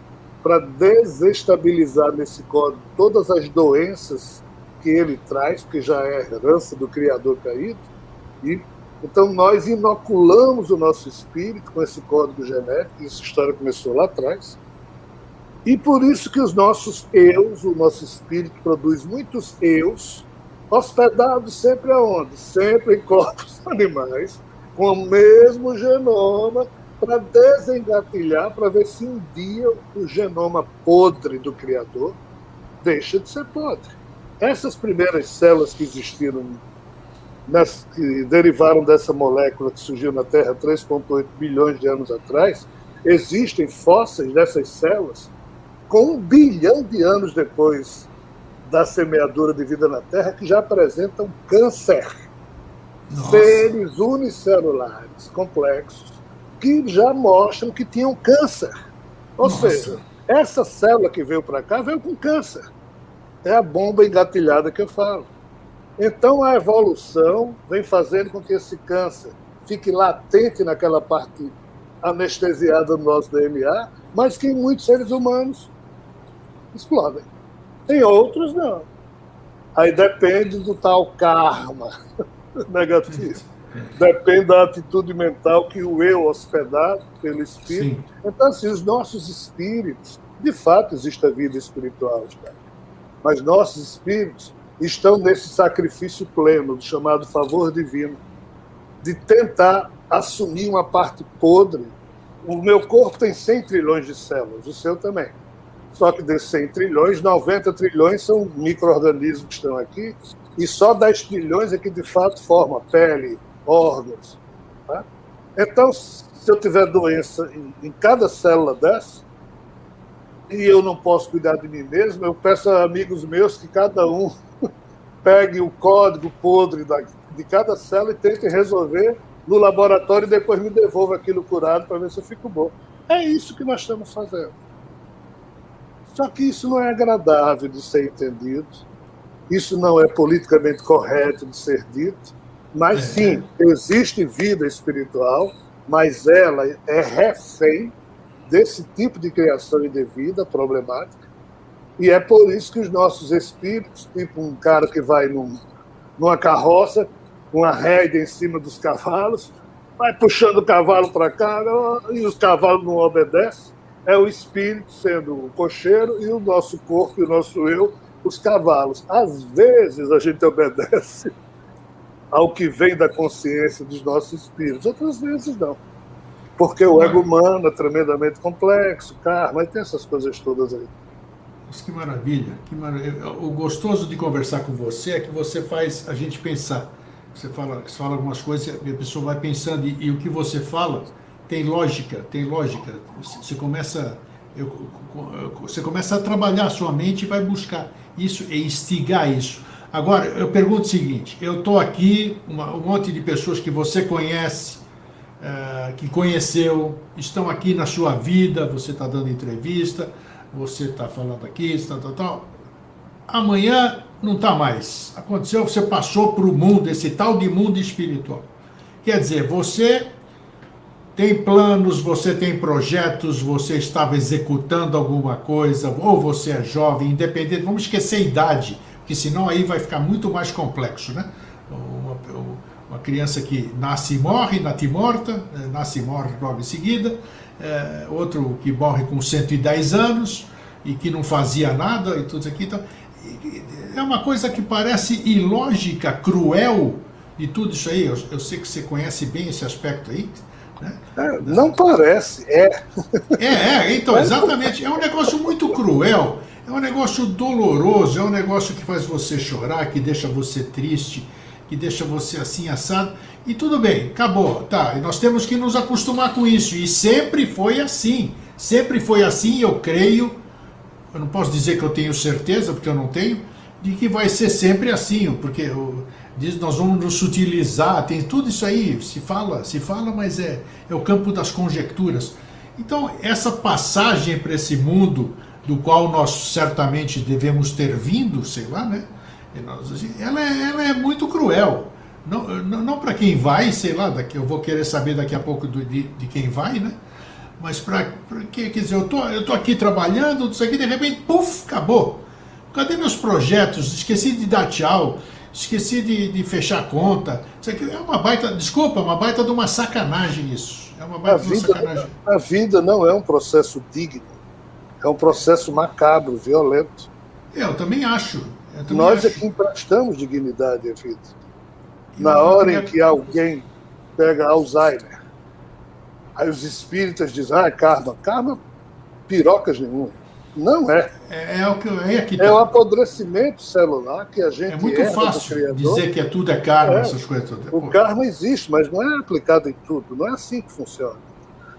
para desestabilizar nesse código todas as doenças que ele traz, porque já é herança do Criador caído, e então nós inoculamos o nosso espírito com esse código genético, e essa história começou lá atrás, e por isso que os nossos eus, o nosso espírito produz muitos eus, hospedados sempre aonde? Sempre em corpos animais, com o mesmo genoma, para desengatilhar, para ver se um dia o genoma podre do Criador deixa de ser podre. Essas primeiras células que existiram, que derivaram dessa molécula que surgiu na Terra 3,8 bilhões de anos atrás, existem fósseis dessas células com 1 bilhão de anos depois da semeadura de vida na Terra, que já apresentam câncer. Nossa. Seres unicelulares complexos que já mostram que tinham câncer. Ou seja, essa célula que veio para cá veio com câncer. É a bomba engatilhada que eu falo. Então a evolução vem fazendo com que esse câncer fique latente naquela parte anestesiada do nosso DNA, mas que em muitos seres humanos explodem. Em outros, não. Aí depende do tal karma negativo. Depende da atitude mental que o eu hospedado pelo espírito. Sim. Então, assim, os nossos espíritos, de fato existe a vida espiritual, cara. Mas nossos espíritos estão nesse sacrifício pleno, chamado favor divino, de tentar assumir uma parte podre. O meu corpo tem 100 trilhões de células, o seu também. Só que desses 100 trilhões, 90 trilhões são micro-organismos que estão aqui, E só 10 trilhões é que, de fato, forma pele, órgãos. Tá? Então, se eu tiver doença em cada célula dessa, e eu não posso cuidar de mim mesmo, eu peço a amigos meus que cada um pegue o código podre de cada célula e tente resolver no laboratório e depois me devolva aquilo curado para ver se eu fico bom. É isso que nós estamos fazendo. Só que isso não é agradável de ser entendido, isso não é politicamente correto de ser dito, mas sim, existe vida espiritual, mas ela é refém desse tipo de criação indevida, problemática, e é por isso que os nossos espíritos, tipo um cara que vai numa carroça, uma rédea em cima dos cavalos, vai puxando o cavalo para cá e os cavalos não obedecem, é o espírito sendo o cocheiro e o nosso corpo e o nosso eu, os cavalos. Às vezes a gente obedece ao que vem da consciência dos nossos espíritos, outras vezes não. Porque o ego humano é tremendamente complexo, karma, e tem essas coisas todas aí. Que maravilha, que maravilha. O gostoso de conversar com você é que você faz a gente pensar. Você fala algumas coisas e a pessoa vai pensando, e o que você fala tem lógica, tem lógica. Você começa a trabalhar a sua mente e vai buscar isso e instigar isso. Agora, eu pergunto o seguinte, eu estou aqui, um monte de pessoas que você conhece, que conheceu, estão aqui na sua vida, você está dando entrevista, você está falando aqui, tal. Amanhã não está mais. Aconteceu, você passou para o mundo, esse tal de mundo espiritual. Quer dizer, você tem planos, você tem projetos, você estava executando alguma coisa, ou você é jovem, independente, vamos esquecer a idade, porque senão aí vai ficar muito mais complexo, né? Uma criança que nasce e morre, natimorta, nasce e morre logo em seguida, outro que morre com 110 anos e que não fazia nada e tudo isso aqui. Então, é uma coisa que parece ilógica, cruel de tudo isso aí. Eu sei que você conhece bem esse aspecto aí. Né? Não parece, é. Então, exatamente. É um negócio muito cruel, é um negócio doloroso, é um negócio que faz você chorar, que deixa você triste, que deixa você assim assado. E tudo bem, acabou, tá, e nós temos que nos acostumar com isso, e sempre foi assim, eu creio, eu não posso dizer que eu tenho certeza, porque eu não tenho, de que vai ser sempre assim, porque nós vamos nos sutilizar, tem tudo isso aí, se fala, mas é o campo das conjecturas. Então, essa passagem para esse mundo, do qual nós certamente devemos ter vindo, sei lá, né, ela é muito cruel. Não para quem vai, sei lá, eu vou querer saber daqui a pouco de quem vai, né? Mas quer dizer, eu tô aqui trabalhando, isso aqui, de repente, puf, acabou. Cadê meus projetos? Esqueci de dar tchau, esqueci de fechar a conta. Isso aqui é uma baita de uma sacanagem isso. É uma baita de uma sacanagem. A vida não é um processo digno, é um processo macabro, violento. Eu também acho. Nós é que emprestamos dignidade à vida. Na hora em que alguém pega Alzheimer, aí os espíritas dizem, karma. Karma, pirocas nenhuma. Não é. É o apodrecimento celular que a gente é muito fácil dizer que tudo é karma, essas coisas todas. O karma existe, mas não é aplicado em tudo. Não é assim que funciona.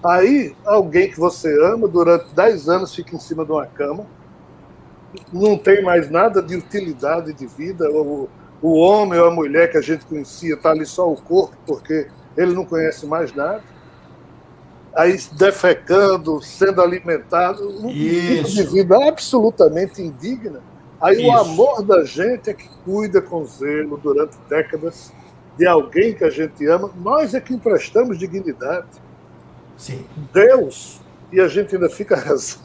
Aí, alguém que você ama, durante 10 anos fica em cima de uma cama, não tem mais nada de utilidade de vida, o homem ou a mulher que a gente conhecia está ali só o corpo, porque ele não conhece mais nada, aí defecando, sendo alimentado, um tipo de vida absolutamente indigna. Aí o amor da gente é que cuida com zelo durante décadas de alguém que a gente ama, nós é que emprestamos dignidade. Sim. Deus, e a gente ainda fica rezando.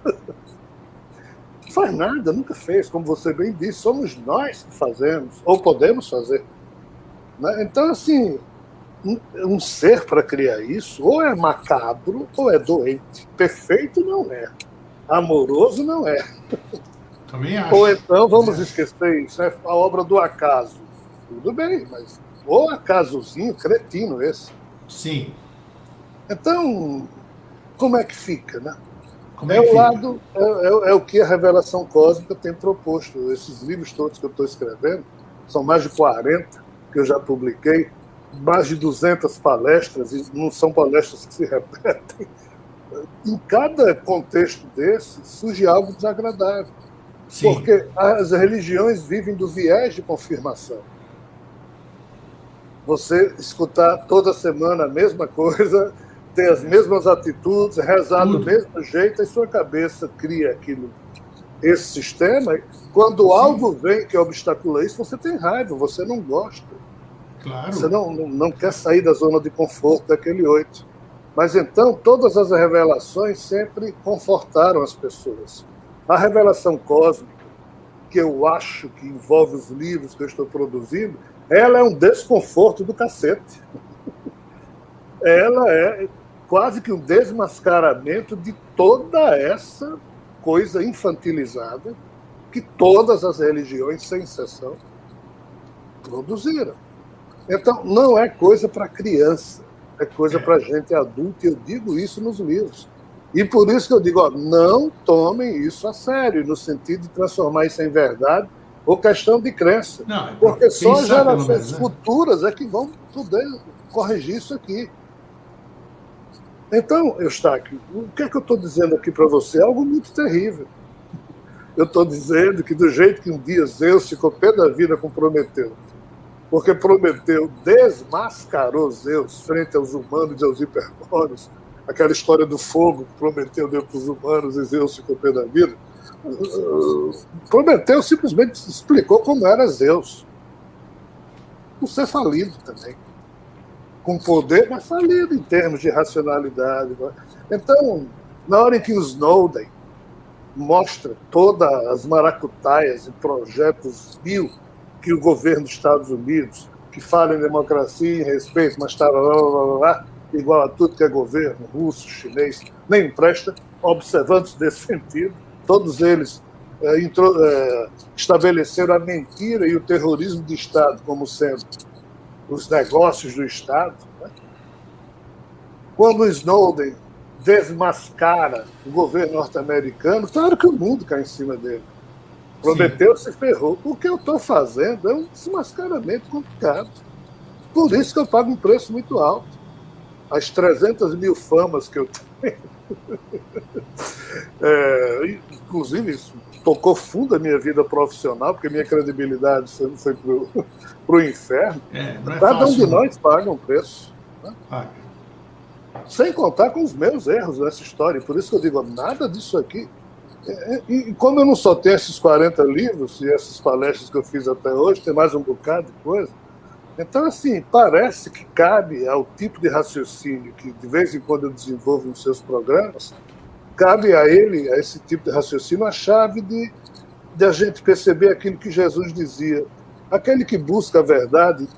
Não faz nada, nunca fez, como você bem disse, somos nós que fazemos, ou podemos fazer. Né? Então, assim, um ser para criar isso, ou é macabro, ou é doente. Perfeito não é. Amoroso não é. Também acho. Ou então, vamos esquecer isso, é a obra do acaso. Tudo bem, mas ou acasozinho, cretino esse. Sim. Então, como é que fica, né? É o que a revelação cósmica tem proposto. Esses livros todos que eu estou escrevendo são mais de 40 que eu já publiquei, mais de 200 palestras, e não são palestras que se repetem. Em cada contexto desse, surge algo desagradável. Sim. Porque as religiões vivem do viés de confirmação. Você escutar toda semana a mesma coisa, ter as mesmas atitudes, rezar do mesmo jeito, e sua cabeça cria esse sistema. Quando algo vem que obstacula isso, você tem raiva, você não gosta. Claro. Você não quer sair da zona de conforto daquele 8. Mas então, todas as revelações sempre confortaram as pessoas. A revelação cósmica, que eu acho que envolve os livros que eu estou produzindo, ela é um desconforto do cacete. Ela é quase que um desmascaramento de toda essa coisa infantilizada que todas as religiões, sem exceção, produziram. Então, não é coisa para criança, é coisa para gente adulta, e eu digo isso nos livros. E por isso que eu digo, não tomem isso a sério, no sentido de transformar isso em verdade ou questão de crença. Não, porque só as gerações futuras é que vão poder corrigir isso aqui. Então, Eustáquio, o que é que eu estou dizendo aqui para você? É algo muito terrível. Eu estou dizendo que do jeito que um dia Zeus ficou pé da vida com Prometeu, porque Prometeu desmascarou Zeus frente aos humanos e aos hiperbóreos, aquela história do fogo que Prometeu deu para os humanos e Zeus ficou pé da vida, Prometeu simplesmente explicou como era Zeus. Um ser falido também. Com poder, mas falido em termos de racionalidade. Então, na hora em que o Snowden mostra todas as maracutaias e projetos mil que o governo dos Estados Unidos, que fala em democracia, em respeito, mas está igual a tudo que é governo, russo, chinês, nem presta, observantes desse sentido, todos eles estabeleceram a mentira e o terrorismo de Estado como sendo os negócios do Estado. Né? Quando o Snowden desmascara o governo norte-americano, claro que o mundo cai em cima dele. Prometeu, se ferrou. O que eu estou fazendo é um desmascaramento complicado. Por isso que eu pago um preço muito alto. As 300 mil famas que eu tenho. Inclusive, isso tocou fundo a minha vida profissional, porque minha credibilidade foi para o inferno. Cada um de nós paga um preço. Né? Sem contar com os meus erros nessa história. Por isso que eu digo, nada disso aqui. E como eu não só tenho esses 40 livros e essas palestras que eu fiz até hoje, tem mais um bocado de coisa. Então, assim, parece que cabe ao tipo de raciocínio que de vez em quando eu desenvolvo nos seus programas, cabe a esse tipo de raciocínio, a chave de a gente perceber aquilo que Jesus dizia. Aquele que busca a verdade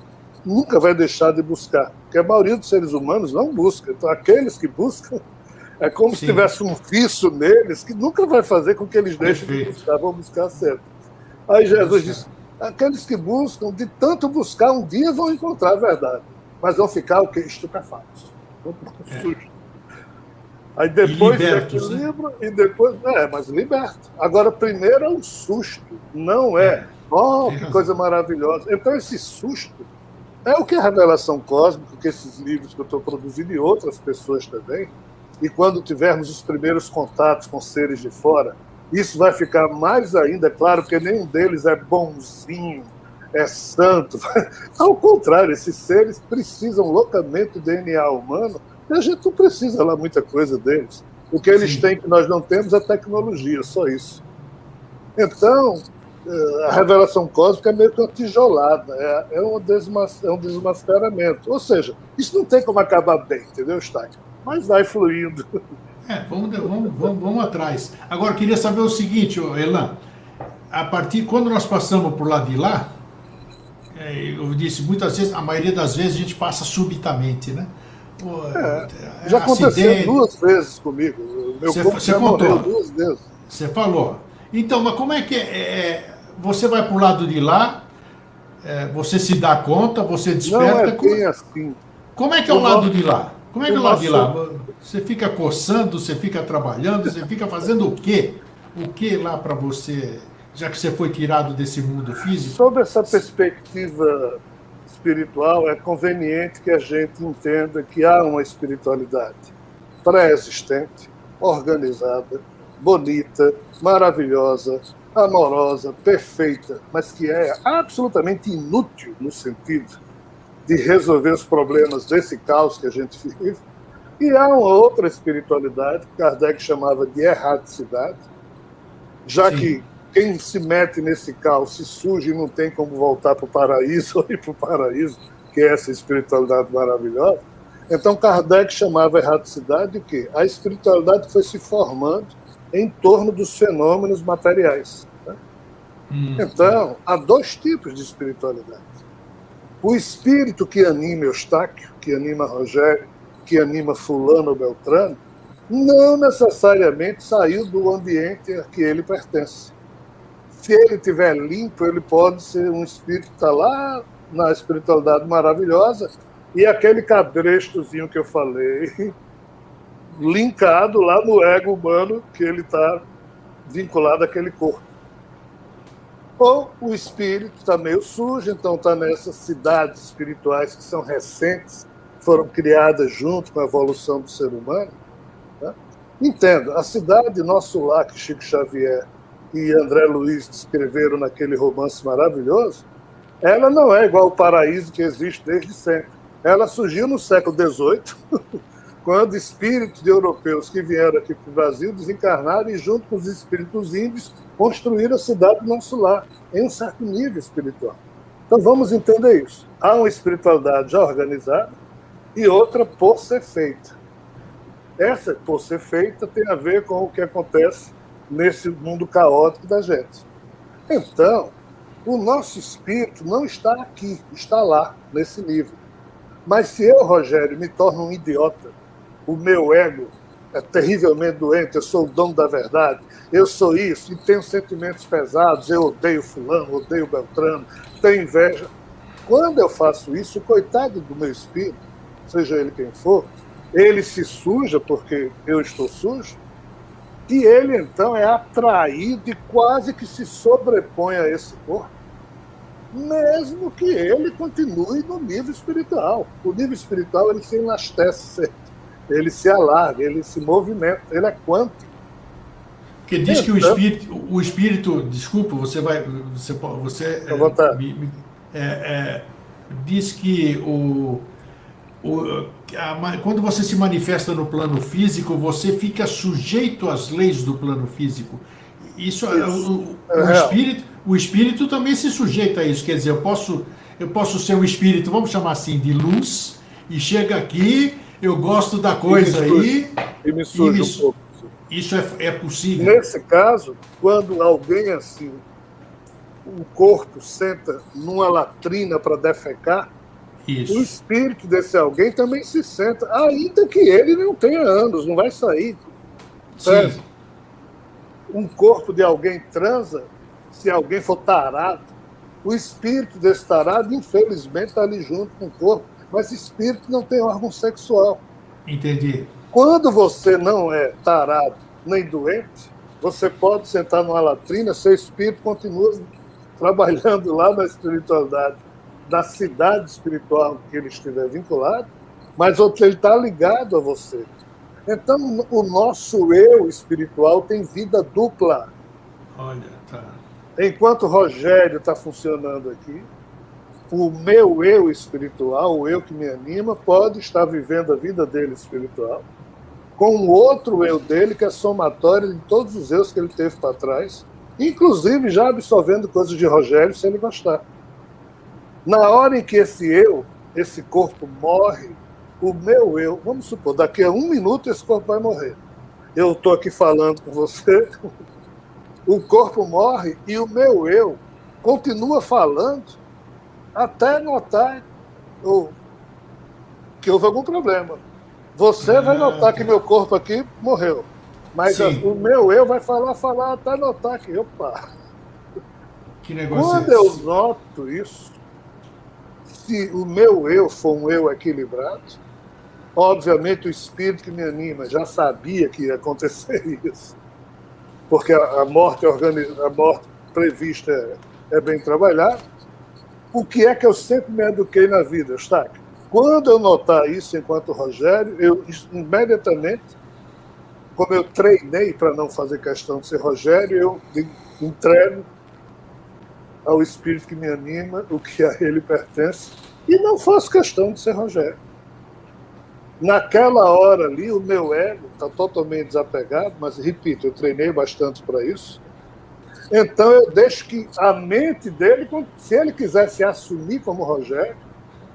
nunca vai deixar de buscar, porque a maioria dos seres humanos não busca. Então, aqueles que buscam, é como se tivesse um vício neles que nunca vai fazer com que eles deixem de buscar, vão buscar sempre. Aí Jesus disse, aqueles que buscam, de tanto buscar, um dia vão encontrar a verdade, mas vão ficar o quê? Estupefatos. Aí depois daquele livro, e depois... mas liberta. Agora, primeiro é um susto, não é, que coisa maravilhosa. Então, esse susto é o que é a revelação cósmica, que esses livros que eu estou produzindo e outras pessoas também, e quando tivermos os primeiros contatos com seres de fora, isso vai ficar mais ainda claro, porque nenhum deles é bonzinho, é santo. Ao contrário, esses seres precisam loucamente do DNA humano, e a gente não precisa lá muita coisa deles. O que eles têm que nós não temos é tecnologia, só isso. Então, a revelação cósmica é meio que uma tijolada, é um desmascaramento. Ou seja, isso não tem como acabar bem, entendeu, Stein? Mas vai fluindo. Vamos atrás. Agora, queria saber o seguinte, Elan, quando nós passamos por lá de lá, eu disse, muitas vezes, a maioria das vezes a gente passa subitamente, né? Já aconteceu 2 vezes comigo. Meu corpo já morreu 2 vezes. Você falou. Então, mas como é que você vai para o lado de lá, você se dá conta, você desperta... Não é bem assim. Como é que é o lado de lá? Como é que é o lado de lá? Você fica coçando, você fica trabalhando, você fica fazendo o quê? O que lá para você já que você foi tirado desse mundo físico? Sob essa perspectiva espiritual, é conveniente que a gente entenda que há uma espiritualidade pré-existente, organizada, bonita, maravilhosa, amorosa, perfeita, mas que é absolutamente inútil no sentido de resolver os problemas desse caos que a gente vive. E há uma outra espiritualidade que Kardec chamava de erraticidade, já Sim. que quem se mete nesse caos se surge e não tem como voltar para o paraíso ou ir para o paraíso, que é essa espiritualidade maravilhosa. Então Kardec chamava a erraticidade de quê? A espiritualidade foi se formando em torno dos fenômenos materiais. Né? Então, há dois tipos de espiritualidade. O espírito que anima Eustáquio, que anima Rogério, que anima fulano ou Beltrano, não necessariamente saiu do ambiente a que ele pertence. Se ele estiver limpo, ele pode ser um espírito que está lá na espiritualidade maravilhosa e aquele cabrestozinho que eu falei, linkado lá no ego humano que ele está vinculado àquele corpo. Ou o espírito está meio sujo, então está nessas cidades espirituais que são recentes, foram criadas junto com a evolução do ser humano. Né? Entenda, a cidade Nosso Lar, que Chico Xavier e André Luiz descreveram naquele romance maravilhoso, ela não é igual ao paraíso que existe desde sempre. Ela surgiu no século XVIII, quando espíritos de europeus que vieram aqui para o Brasil desencarnaram e, junto com os espíritos índios, construíram a cidade do Nosso Lar, em um certo nível espiritual. Então vamos entender isso. Há uma espiritualidade já organizada e outra por ser feita. Essa por ser feita tem a ver com o que acontece nesse mundo caótico da gente. Então, o nosso espírito não está aqui, está lá, nesse nível. Mas se eu, Rogério, me torno um idiota, o meu ego é terrivelmente doente, eu sou o dono da verdade, eu sou isso, e tenho sentimentos pesados, eu odeio fulano, odeio Beltrano, tenho inveja. Quando eu faço isso, o coitado do meu espírito, seja ele quem for, ele se suja porque eu estou sujo, e ele então é atraído e quase que se sobrepõe a esse corpo, mesmo que ele continue no nível espiritual. O nível espiritual ele se enlastece, ele se alarga, ele se movimenta, ele é quântico. Porque diz que o espírito, desculpa, você diz que quando você se manifesta no plano físico, você fica sujeito às leis do plano físico. Isso. O espírito também se sujeita a isso. Quer dizer, eu posso ser um espírito, vamos chamar assim, de luz, e chega aqui, eu gosto da coisa aí. E me suja um pouco. Isso é possível. Nesse caso, quando alguém assim, o corpo senta numa latrina para defecar, isso. O espírito desse alguém também se senta, ainda que ele não tenha anos, não vai sair. Sim. Um corpo de alguém transa, se alguém for tarado, o espírito desse tarado, infelizmente, está ali junto com o corpo, mas o espírito não tem órgão sexual. Entendi. Quando você não é tarado nem doente, você pode sentar numa latrina, seu espírito continua trabalhando lá na espiritualidade da cidade espiritual que ele estiver vinculado, mas ele está ligado a você. Então, o nosso eu espiritual tem vida dupla. Olha, tá. Enquanto o Rogério está funcionando aqui, o meu eu espiritual, o eu que me anima, pode estar vivendo a vida dele espiritual, com o outro eu dele, que é somatório de todos os eus que ele teve para trás, inclusive já absorvendo coisas de Rogério, se ele gostar. Na hora em que esse corpo morre, o meu eu, vamos supor, daqui a 1 minuto esse corpo vai morrer. Eu estou aqui falando com você, o corpo morre e o meu eu continua falando até notar que houve algum problema. Você vai notar que meu corpo aqui morreu, mas o meu eu vai falar até notar que, opa. Que negócio Quando eu noto isso, se o meu eu for um eu equilibrado, obviamente o espírito que me anima já sabia que ia acontecer isso, porque a morte previsto é bem trabalhado. O que é que eu sempre me eduquei na vida, Eustáquio? Quando eu notar isso enquanto Rogério, eu imediatamente, como eu treinei para não fazer questão de ser Rogério, eu entrego ao espírito que me anima, o que a ele pertence, e não faço questão de ser Rogério. Naquela hora ali, o meu ego está totalmente desapegado, mas, repito, eu treinei bastante para isso. Então, eu deixo que a mente dele, se ele quiser se assumir como Rogério,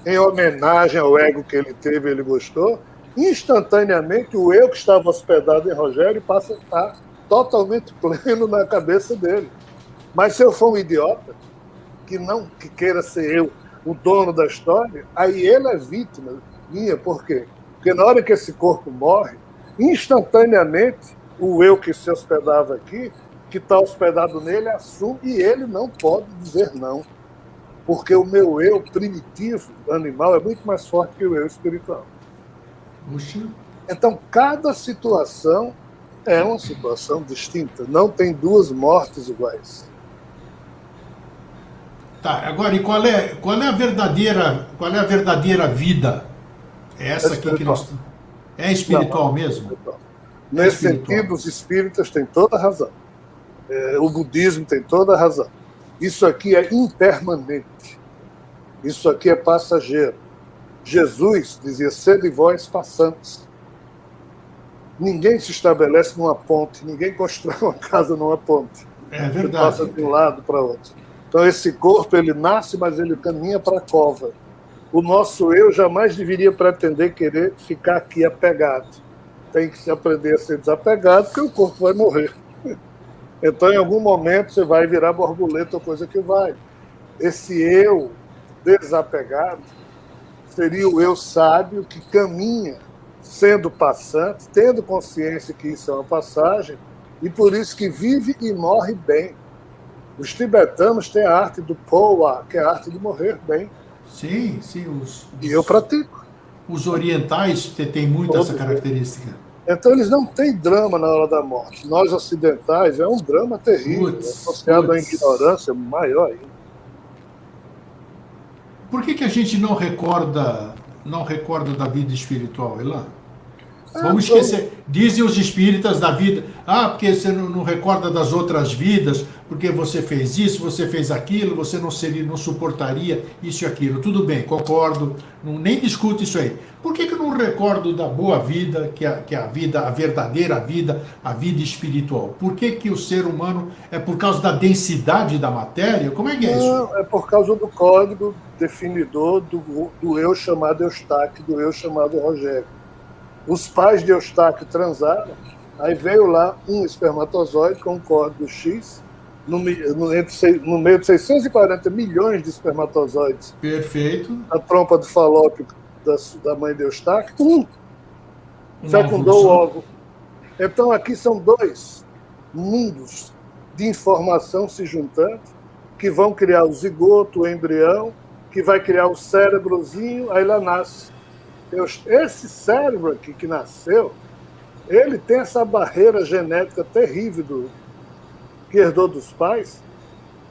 em homenagem ao ego que ele teve, ele gostou, instantaneamente o eu que estava hospedado em Rogério passa a estar totalmente pleno na cabeça dele. Mas se eu for um idiota, que queira ser eu o dono da história, aí ele é vítima minha. Por quê? Porque na hora que esse corpo morre, instantaneamente o eu que se hospedava aqui, que está hospedado nele, assume, e ele não pode dizer não. Porque o meu eu primitivo, animal, é muito mais forte que o eu espiritual. Puxa. Então, cada situação é uma situação distinta. Não tem duas mortes iguais. Tá, agora, e qual é a verdadeira vida? É essa aqui que nós... É espiritual mesmo? Espiritual. Nesse sentido, os espíritas têm toda a razão. O budismo tem toda a razão. Isso aqui é impermanente. Isso aqui é passageiro. Jesus dizia, sede vós passantes. Ninguém se estabelece numa ponte, ninguém constrói uma casa numa ponte. É verdade. Passa de um lado para outro. Então esse corpo, ele nasce, mas ele caminha para a cova. O nosso eu jamais deveria pretender querer ficar aqui apegado. Tem que se aprender a ser desapegado, porque o corpo vai morrer. Então, em algum momento, você vai virar borboleta ou coisa que vai. Esse eu desapegado seria o eu sábio que caminha, sendo passante, tendo consciência que isso é uma passagem, e por isso que vive e morre bem. Os tibetanos têm a arte do Powa, que é a arte de morrer bem. Sim. E eu pratico. Os orientais têm muito essa característica. Então, eles não têm drama na hora da morte. Nós, ocidentais, é um drama terrível, associado à ignorância maior ainda. Por que a gente não recorda da vida espiritual, Elan? Vamos esquecer. Dizem os espíritas da vida, porque você não recorda das outras vidas, porque você fez isso, você fez aquilo, você não suportaria isso e aquilo. Tudo bem, concordo, nem discuto isso aí. Por que eu não recordo da boa vida, que é a vida, a verdadeira vida, a vida espiritual? Por que o ser humano é por causa da densidade da matéria? Como é que é isso? Não, é por causa do código definidor do eu chamado Eustáquio, do eu chamado Rogério. Os pais de Eustáquio transaram, aí veio lá um espermatozoide com um código X, no meio de 640 milhões de espermatozoides. Perfeito. A trompa do falópio da mãe de Eustáquio, fecundou o óvulo. Então aqui são dois mundos de informação se juntando, que vão criar o zigoto, o embrião, que vai criar o cérebrozinho, aí lá nasce. Esse cérebro aqui que nasceu, ele tem essa barreira genética terrível que herdou dos pais,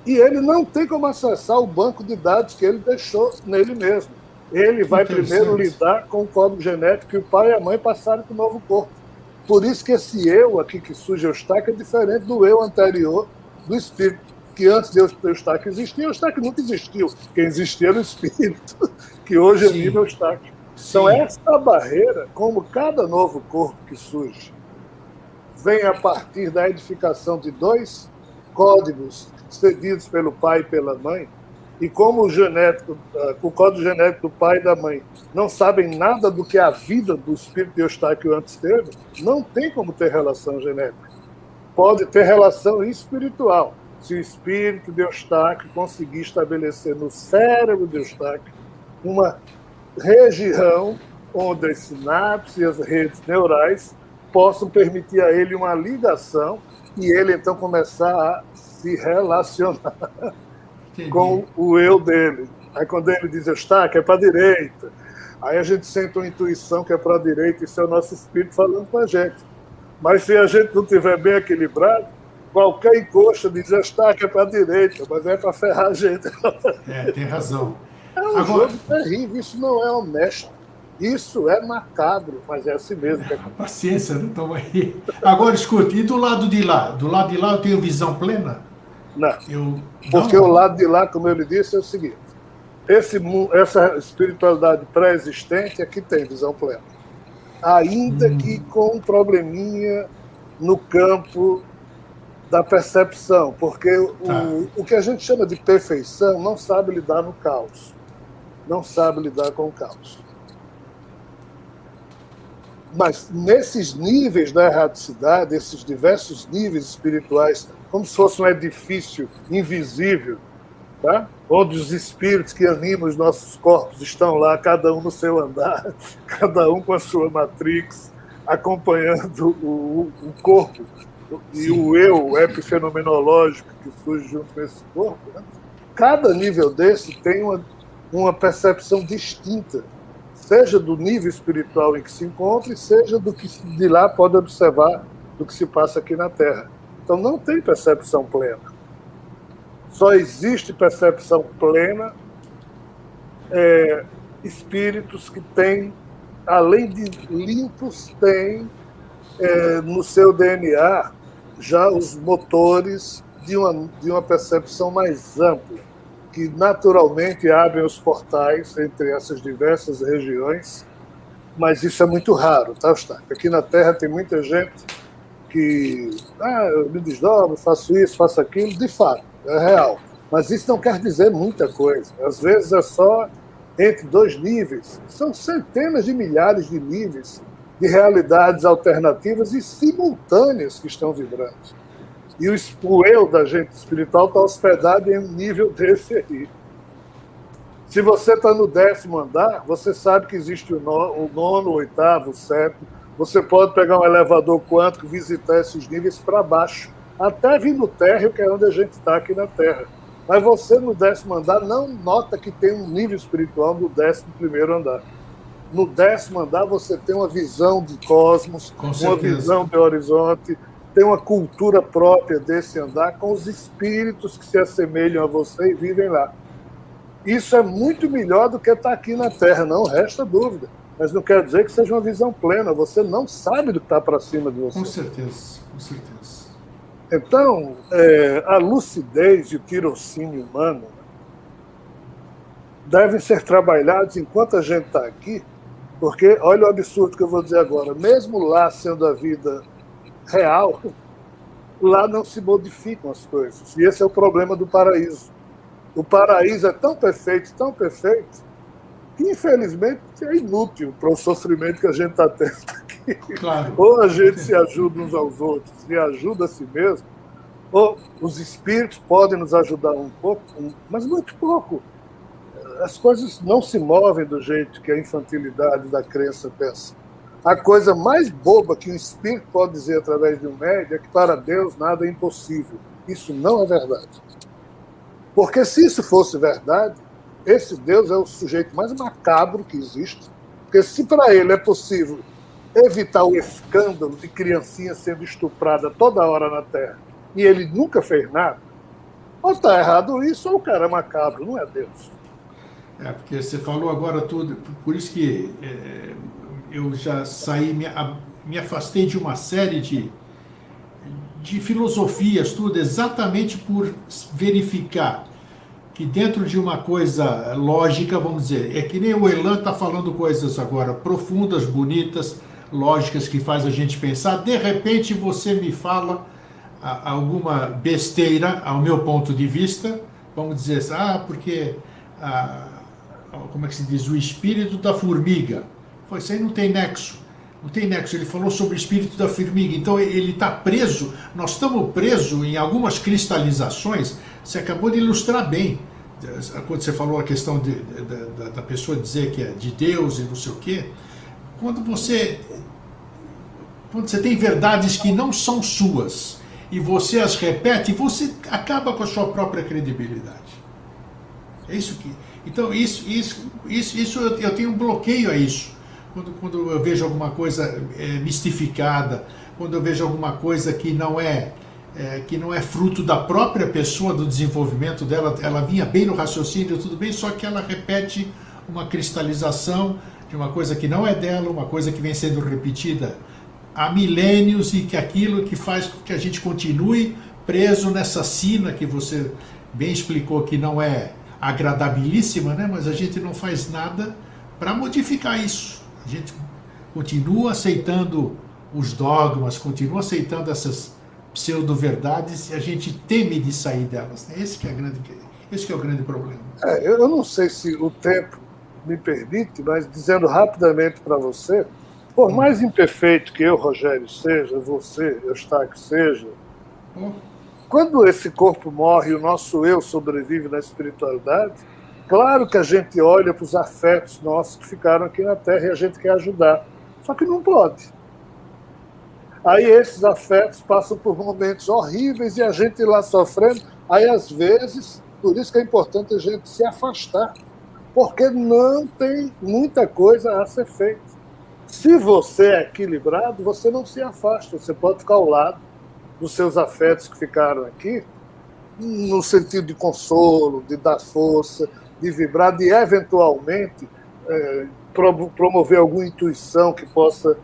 e ele não tem como acessar o banco de dados que ele deixou nele mesmo. Ele vai primeiro lidar com o código genético que o pai e a mãe passaram para o novo corpo. Por isso que esse eu aqui que surge Eustáquio é diferente do eu anterior do espírito, que antes de Eustáquio existia, Eustáquio nunca existiu. Quem existia era o espírito, que hoje é nível Eustáquio. Então, essa barreira, como cada novo corpo que surge, vem a partir da edificação de dois códigos cedidos pelo pai e pela mãe, e como o código genético do pai e da mãe não sabem nada do que a vida do espírito de Eustáquio antes teve, não tem como ter relação genética. Pode ter relação espiritual, se o espírito de Eustáquio conseguir estabelecer no cérebro de Eustáquio uma região onde as sinapses e as redes neurais possam permitir a ele uma ligação e ele então começar a se relacionar com o eu dele. Aí quando ele diz Eustáquio, é para a direita. Aí a gente sente uma intuição que é para a direita, isso é o nosso espírito falando com a gente. Mas se a gente não estiver bem equilibrado, Qualquer encosto diz, que é para a direita, mas é para ferrar a gente. Tem razão. É um jogo terrível, isso não é honesto. Isso é macabro, mas é assim mesmo. Paciência, não estamos aí. Agora, escute, e do lado de lá? Do lado de lá eu tenho visão plena? Não. Porque o lado de lá, como eu lhe disse, é o seguinte. Essa espiritualidade pré-existente é que tem visão plena. Ainda que com um probleminha no campo da percepção, porque o que a gente chama de perfeição não sabe lidar no caos. Não sabe lidar com o caos. Mas nesses níveis da erraticidade, esses diversos níveis espirituais, como se fosse um edifício invisível, tá? Onde os espíritos que animam os nossos corpos estão lá, cada um no seu andar, cada um com a sua matrix, acompanhando o corpo e o eu epifenomenológico que surge junto com esse corpo. Né? Cada nível desse tem uma percepção distinta, seja do nível espiritual em que se encontra, e seja do que de lá pode observar do que se passa aqui na Terra. Então não tem percepção plena. Só existe percepção plena espíritos que têm, além de limpos, têm no seu DNA já os motores de uma percepção mais ampla, que naturalmente abrem os portais entre essas diversas regiões, mas isso é muito raro, tá, Eustáquio? Aqui na Terra tem muita gente que eu me desdobro, faço isso, faço aquilo, de fato, é real. Mas isso não quer dizer muita coisa. Às vezes é só entre dois níveis. São centenas de milhares de níveis de realidades alternativas e simultâneas que estão vibrando. E o eu da gente espiritual está hospedado em um nível desse aí. Se você está no 10º andar, você sabe que existe o 9º, o 8º, o 7º. Você pode pegar um elevador quântico, visitar esses níveis para baixo, até vir no térreo, que é onde a gente está aqui na Terra. Mas você, no 10º andar, não nota que tem um nível espiritual no 11º andar. No 10º andar, você tem uma visão de cosmos, uma visão de horizonte, tem uma cultura própria desse andar, com os espíritos que se assemelham a você e vivem lá. Isso é muito melhor do que estar aqui na Terra, não resta dúvida. Mas não quer dizer que seja uma visão plena. Você não sabe do que está para cima de você. Com certeza, com certeza. Então, a lucidez e o tirocínio humano devem ser trabalhados enquanto a gente está aqui, porque, olha o absurdo que eu vou dizer agora, mesmo lá sendo a vida real, lá não se modificam as coisas. E esse é o problema do paraíso. O paraíso é tão perfeito, que infelizmente é inútil para o sofrimento que a gente está tendo aqui. Claro. Ou a gente se ajuda uns aos outros e ajuda a si mesmo, ou os espíritos podem nos ajudar um pouco, mas muito pouco. As coisas não se movem do jeito que a infantilidade da crença pensa. A coisa mais boba que um espírito pode dizer através de um médium é que para Deus nada é impossível. Isso não é verdade. Porque se isso fosse verdade, esse Deus é o sujeito mais macabro que existe, porque se para ele é possível evitar o escândalo de criancinha sendo estuprada toda hora na Terra, e ele nunca fez nada, ou está errado isso, ou o cara é macabro, não é Deus. Porque você falou agora tudo, por isso que eu já saí, me afastei de uma série de filosofias, tudo, exatamente por verificar que dentro de uma coisa lógica, vamos dizer, é que nem o Elan está falando coisas agora profundas, bonitas, lógicas, que faz a gente pensar, de repente você me fala alguma besteira, ao meu ponto de vista, vamos dizer assim, porque, como é que se diz, o espírito da formiga, isso aí não tem nexo. Não tem nexo, ele falou sobre o espírito da formiga, então ele está preso, nós estamos presos em algumas cristalizações. Você acabou de ilustrar bem, quando você falou a questão da pessoa dizer que é de Deus e não sei o quê, quando você tem verdades que não são suas, e você as repete, você acaba com a sua própria credibilidade. É isso que... Então, isso eu tenho um bloqueio a isso. Quando eu vejo alguma coisa mistificada, quando eu vejo alguma coisa que não é que não é fruto da própria pessoa, do desenvolvimento dela, ela vinha bem no raciocínio, tudo bem, só que ela repete uma cristalização de uma coisa que não é dela, uma coisa que vem sendo repetida há milênios e que aquilo que faz com que a gente continue preso nessa sina que você bem explicou que não é agradabilíssima, né? Mas a gente não faz nada para modificar isso. A gente continua aceitando os dogmas, continua aceitando essas pseudo-verdades e a gente teme de sair delas. Né? Esse que é o grande problema. Eu não sei se o tempo me permite, mas dizendo rapidamente para você, por mais imperfeito que eu, Rogério, seja, você, Eustáquio, seja, quando esse corpo morre e o nosso eu sobrevive na espiritualidade, claro que a gente olha para os afetos nossos que ficaram aqui na Terra e a gente quer ajudar. Só que não pode. Aí esses afetos passam por momentos horríveis e a gente lá sofrendo. Aí, às vezes, por isso que é importante a gente se afastar, porque não tem muita coisa a ser feita. Se você é equilibrado, você não se afasta, você pode ficar ao lado dos seus afetos que ficaram aqui, no sentido de consolo, de dar força, de vibrar, de eventualmente promover alguma intuição que possa,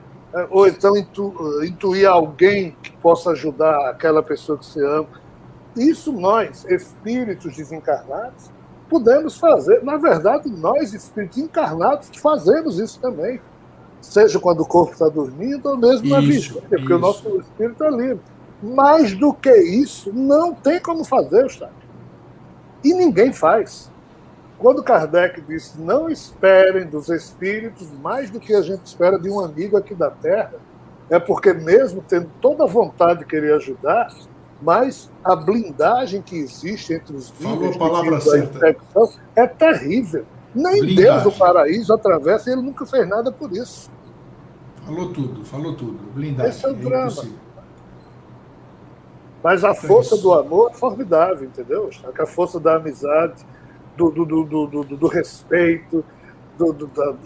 ou então intuir alguém que possa ajudar aquela pessoa que você ama. Isso nós, espíritos desencarnados, podemos fazer. Na verdade, nós, espíritos encarnados, fazemos isso também. Seja quando o corpo está dormindo ou mesmo na vigília, porque o nosso espírito é livre. Mais do que isso, não tem como fazer, Eustáquio. E ninguém faz. Quando Kardec disse, não esperem dos espíritos mais do que a gente espera de um amigo aqui da Terra, é porque mesmo tendo toda a vontade de querer ajudar, mas a blindagem que existe entre os vivos da infecção é terrível. Nem blindagem. Deus do paraíso atravessa e ele nunca fez nada por isso. Falou tudo. Blindagem. Esse é o drama. Impossível. Mas a força do amor é formidável, entendeu? A força da amizade, do respeito,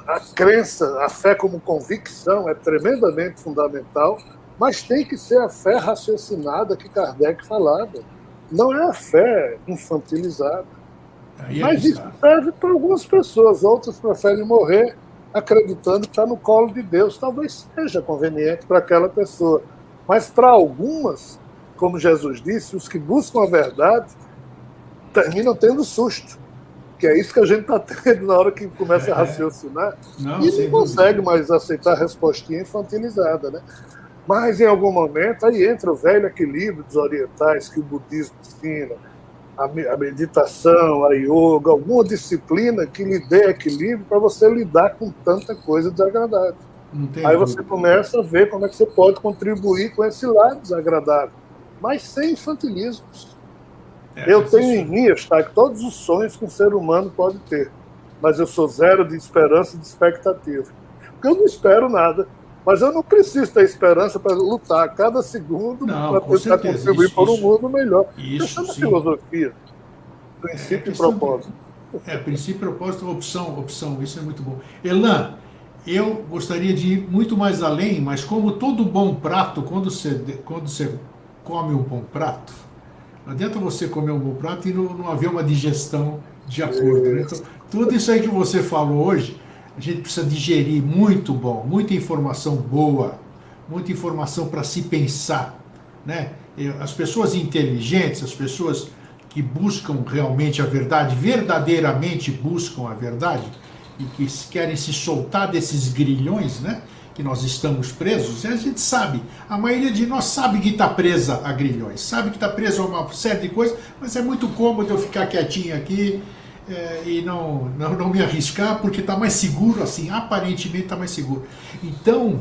a crença, a fé como convicção é tremendamente fundamental, mas tem que ser a fé raciocinada que Kardec falava. Não é a fé infantilizada. Mas isso serve para algumas pessoas, outras preferem morrer acreditando que está no colo de Deus. Talvez seja conveniente para aquela pessoa. Mas para algumas, como Jesus disse, os que buscam a verdade terminam tendo susto. Que é isso que a gente está tendo na hora que começa a raciocinar. E não consegue mais aceitar a respostinha infantilizada, né? Mas, em algum momento, aí entra o velho equilíbrio dos orientais que o budismo ensina, a meditação, a yoga, alguma disciplina que lhe dê equilíbrio para você lidar com tanta coisa desagradável. Aí você começa a ver como é que você pode contribuir com esse lado desagradável, mas sem infantilismos. Eu tenho em mim, Eustáquio, todos os sonhos que um ser humano pode ter, mas eu sou zero de esperança e de expectativa. Porque eu não espero nada, mas eu não preciso ter esperança para lutar a cada segundo para tentar contribuir para um mundo melhor. Isso é uma filosofia, princípio e propósito. Princípio e propósito, opção, isso é muito bom. Elan, eu gostaria de ir muito mais além, mas como todo bom prato, quando você come um bom prato, não adianta você comer um bom prato e não haver uma digestão de acordo. Né? Então, tudo isso aí que você falou hoje, a gente precisa digerir muito bom, muita informação boa, muita informação para se pensar. Né? As pessoas inteligentes, as pessoas que buscam realmente a verdade, verdadeiramente buscam a verdade, e que querem se soltar desses grilhões, né, que nós estamos presos, a gente sabe, a maioria de nós sabe que está presa a grilhões, sabe que está preso a uma série de coisas, mas é muito cômodo eu ficar quietinho aqui e não me arriscar, porque está mais seguro assim, aparentemente está mais seguro. Então,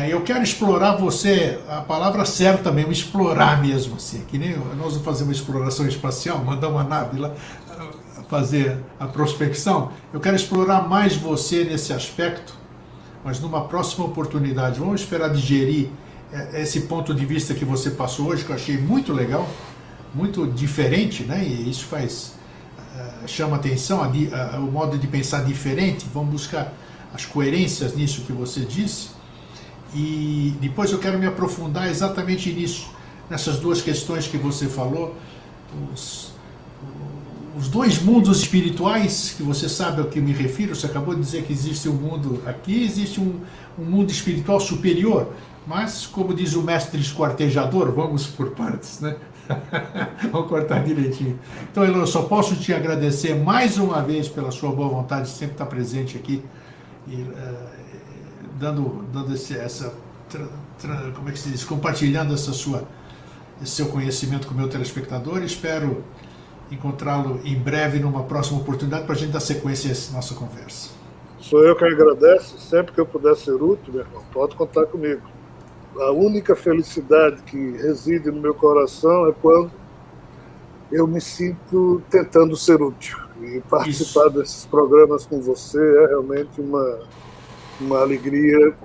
eu quero explorar você, a palavra certa mesmo, explorar mesmo, assim, que nem nós vamos fazer uma exploração espacial, mandar uma nave lá fazer a prospecção. Eu quero explorar mais você nesse aspecto, mas numa próxima oportunidade. Vamos esperar digerir esse ponto de vista que você passou hoje, que eu achei muito legal, muito diferente, né? E isso chama atenção, o modo de pensar diferente. Vamos buscar as coerências nisso que você disse. E depois eu quero me aprofundar exatamente nisso, nessas duas questões que você falou, os, os dois mundos espirituais, que você sabe ao que me refiro. Você acabou de dizer que existe um mundo aqui, existe um mundo espiritual superior, mas, como diz o mestre esquartejador, vamos por partes, né? Vamos cortar direitinho. Então, Elon, eu só posso te agradecer mais uma vez pela sua boa vontade de sempre estar presente aqui e dando como é que se diz? Compartilhando esse seu conhecimento com o meu telespectador. Espero encontrá-lo em breve numa próxima oportunidade para a gente dar sequência a essa nossa conversa. Sou eu que agradeço. Sempre que eu puder ser útil, meu irmão, pode contar comigo. A única felicidade que reside no meu coração é quando eu me sinto tentando ser útil. E participar desses programas com você é realmente uma alegria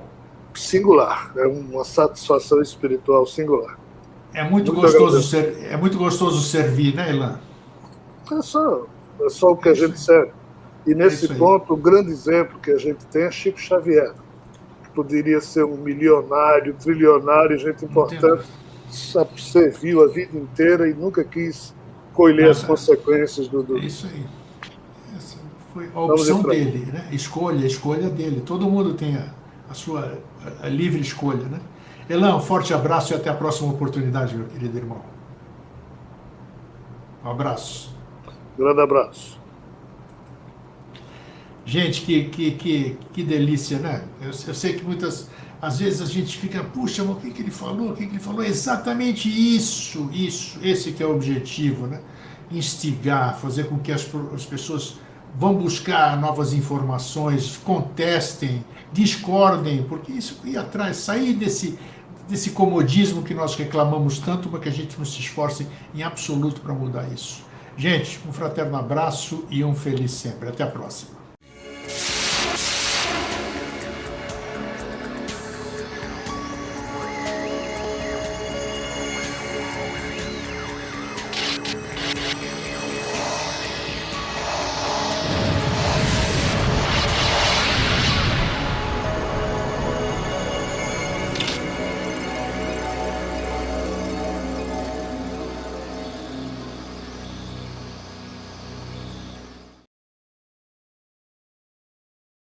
singular, é uma satisfação espiritual singular. É muito gostoso servir, né, Elan? É só o que a gente serve. E nesse ponto, o grande exemplo que a gente tem é Chico Xavier. Poderia ser um milionário, trilionário, gente importante, serviu a vida inteira e nunca quis colher as consequências do... É isso aí. Essa foi a opção dele, né? Escolha dele. Todo mundo tem a sua livre escolha, né? Elan, um forte abraço e até a próxima oportunidade, meu querido irmão. Um abraço. Grande abraço. Gente, que delícia, né? Eu sei que às vezes a gente fica, puxa, mas o que ele falou? O que ele falou? Exatamente isso, esse que é o objetivo, né? Instigar, fazer com que as pessoas vão buscar novas informações, contestem, discordem, porque isso ir atrás, sair desse comodismo que nós reclamamos tanto, para que a gente não se esforce em absoluto para mudar isso. Gente, um fraterno abraço e um feliz sempre. Até a próxima.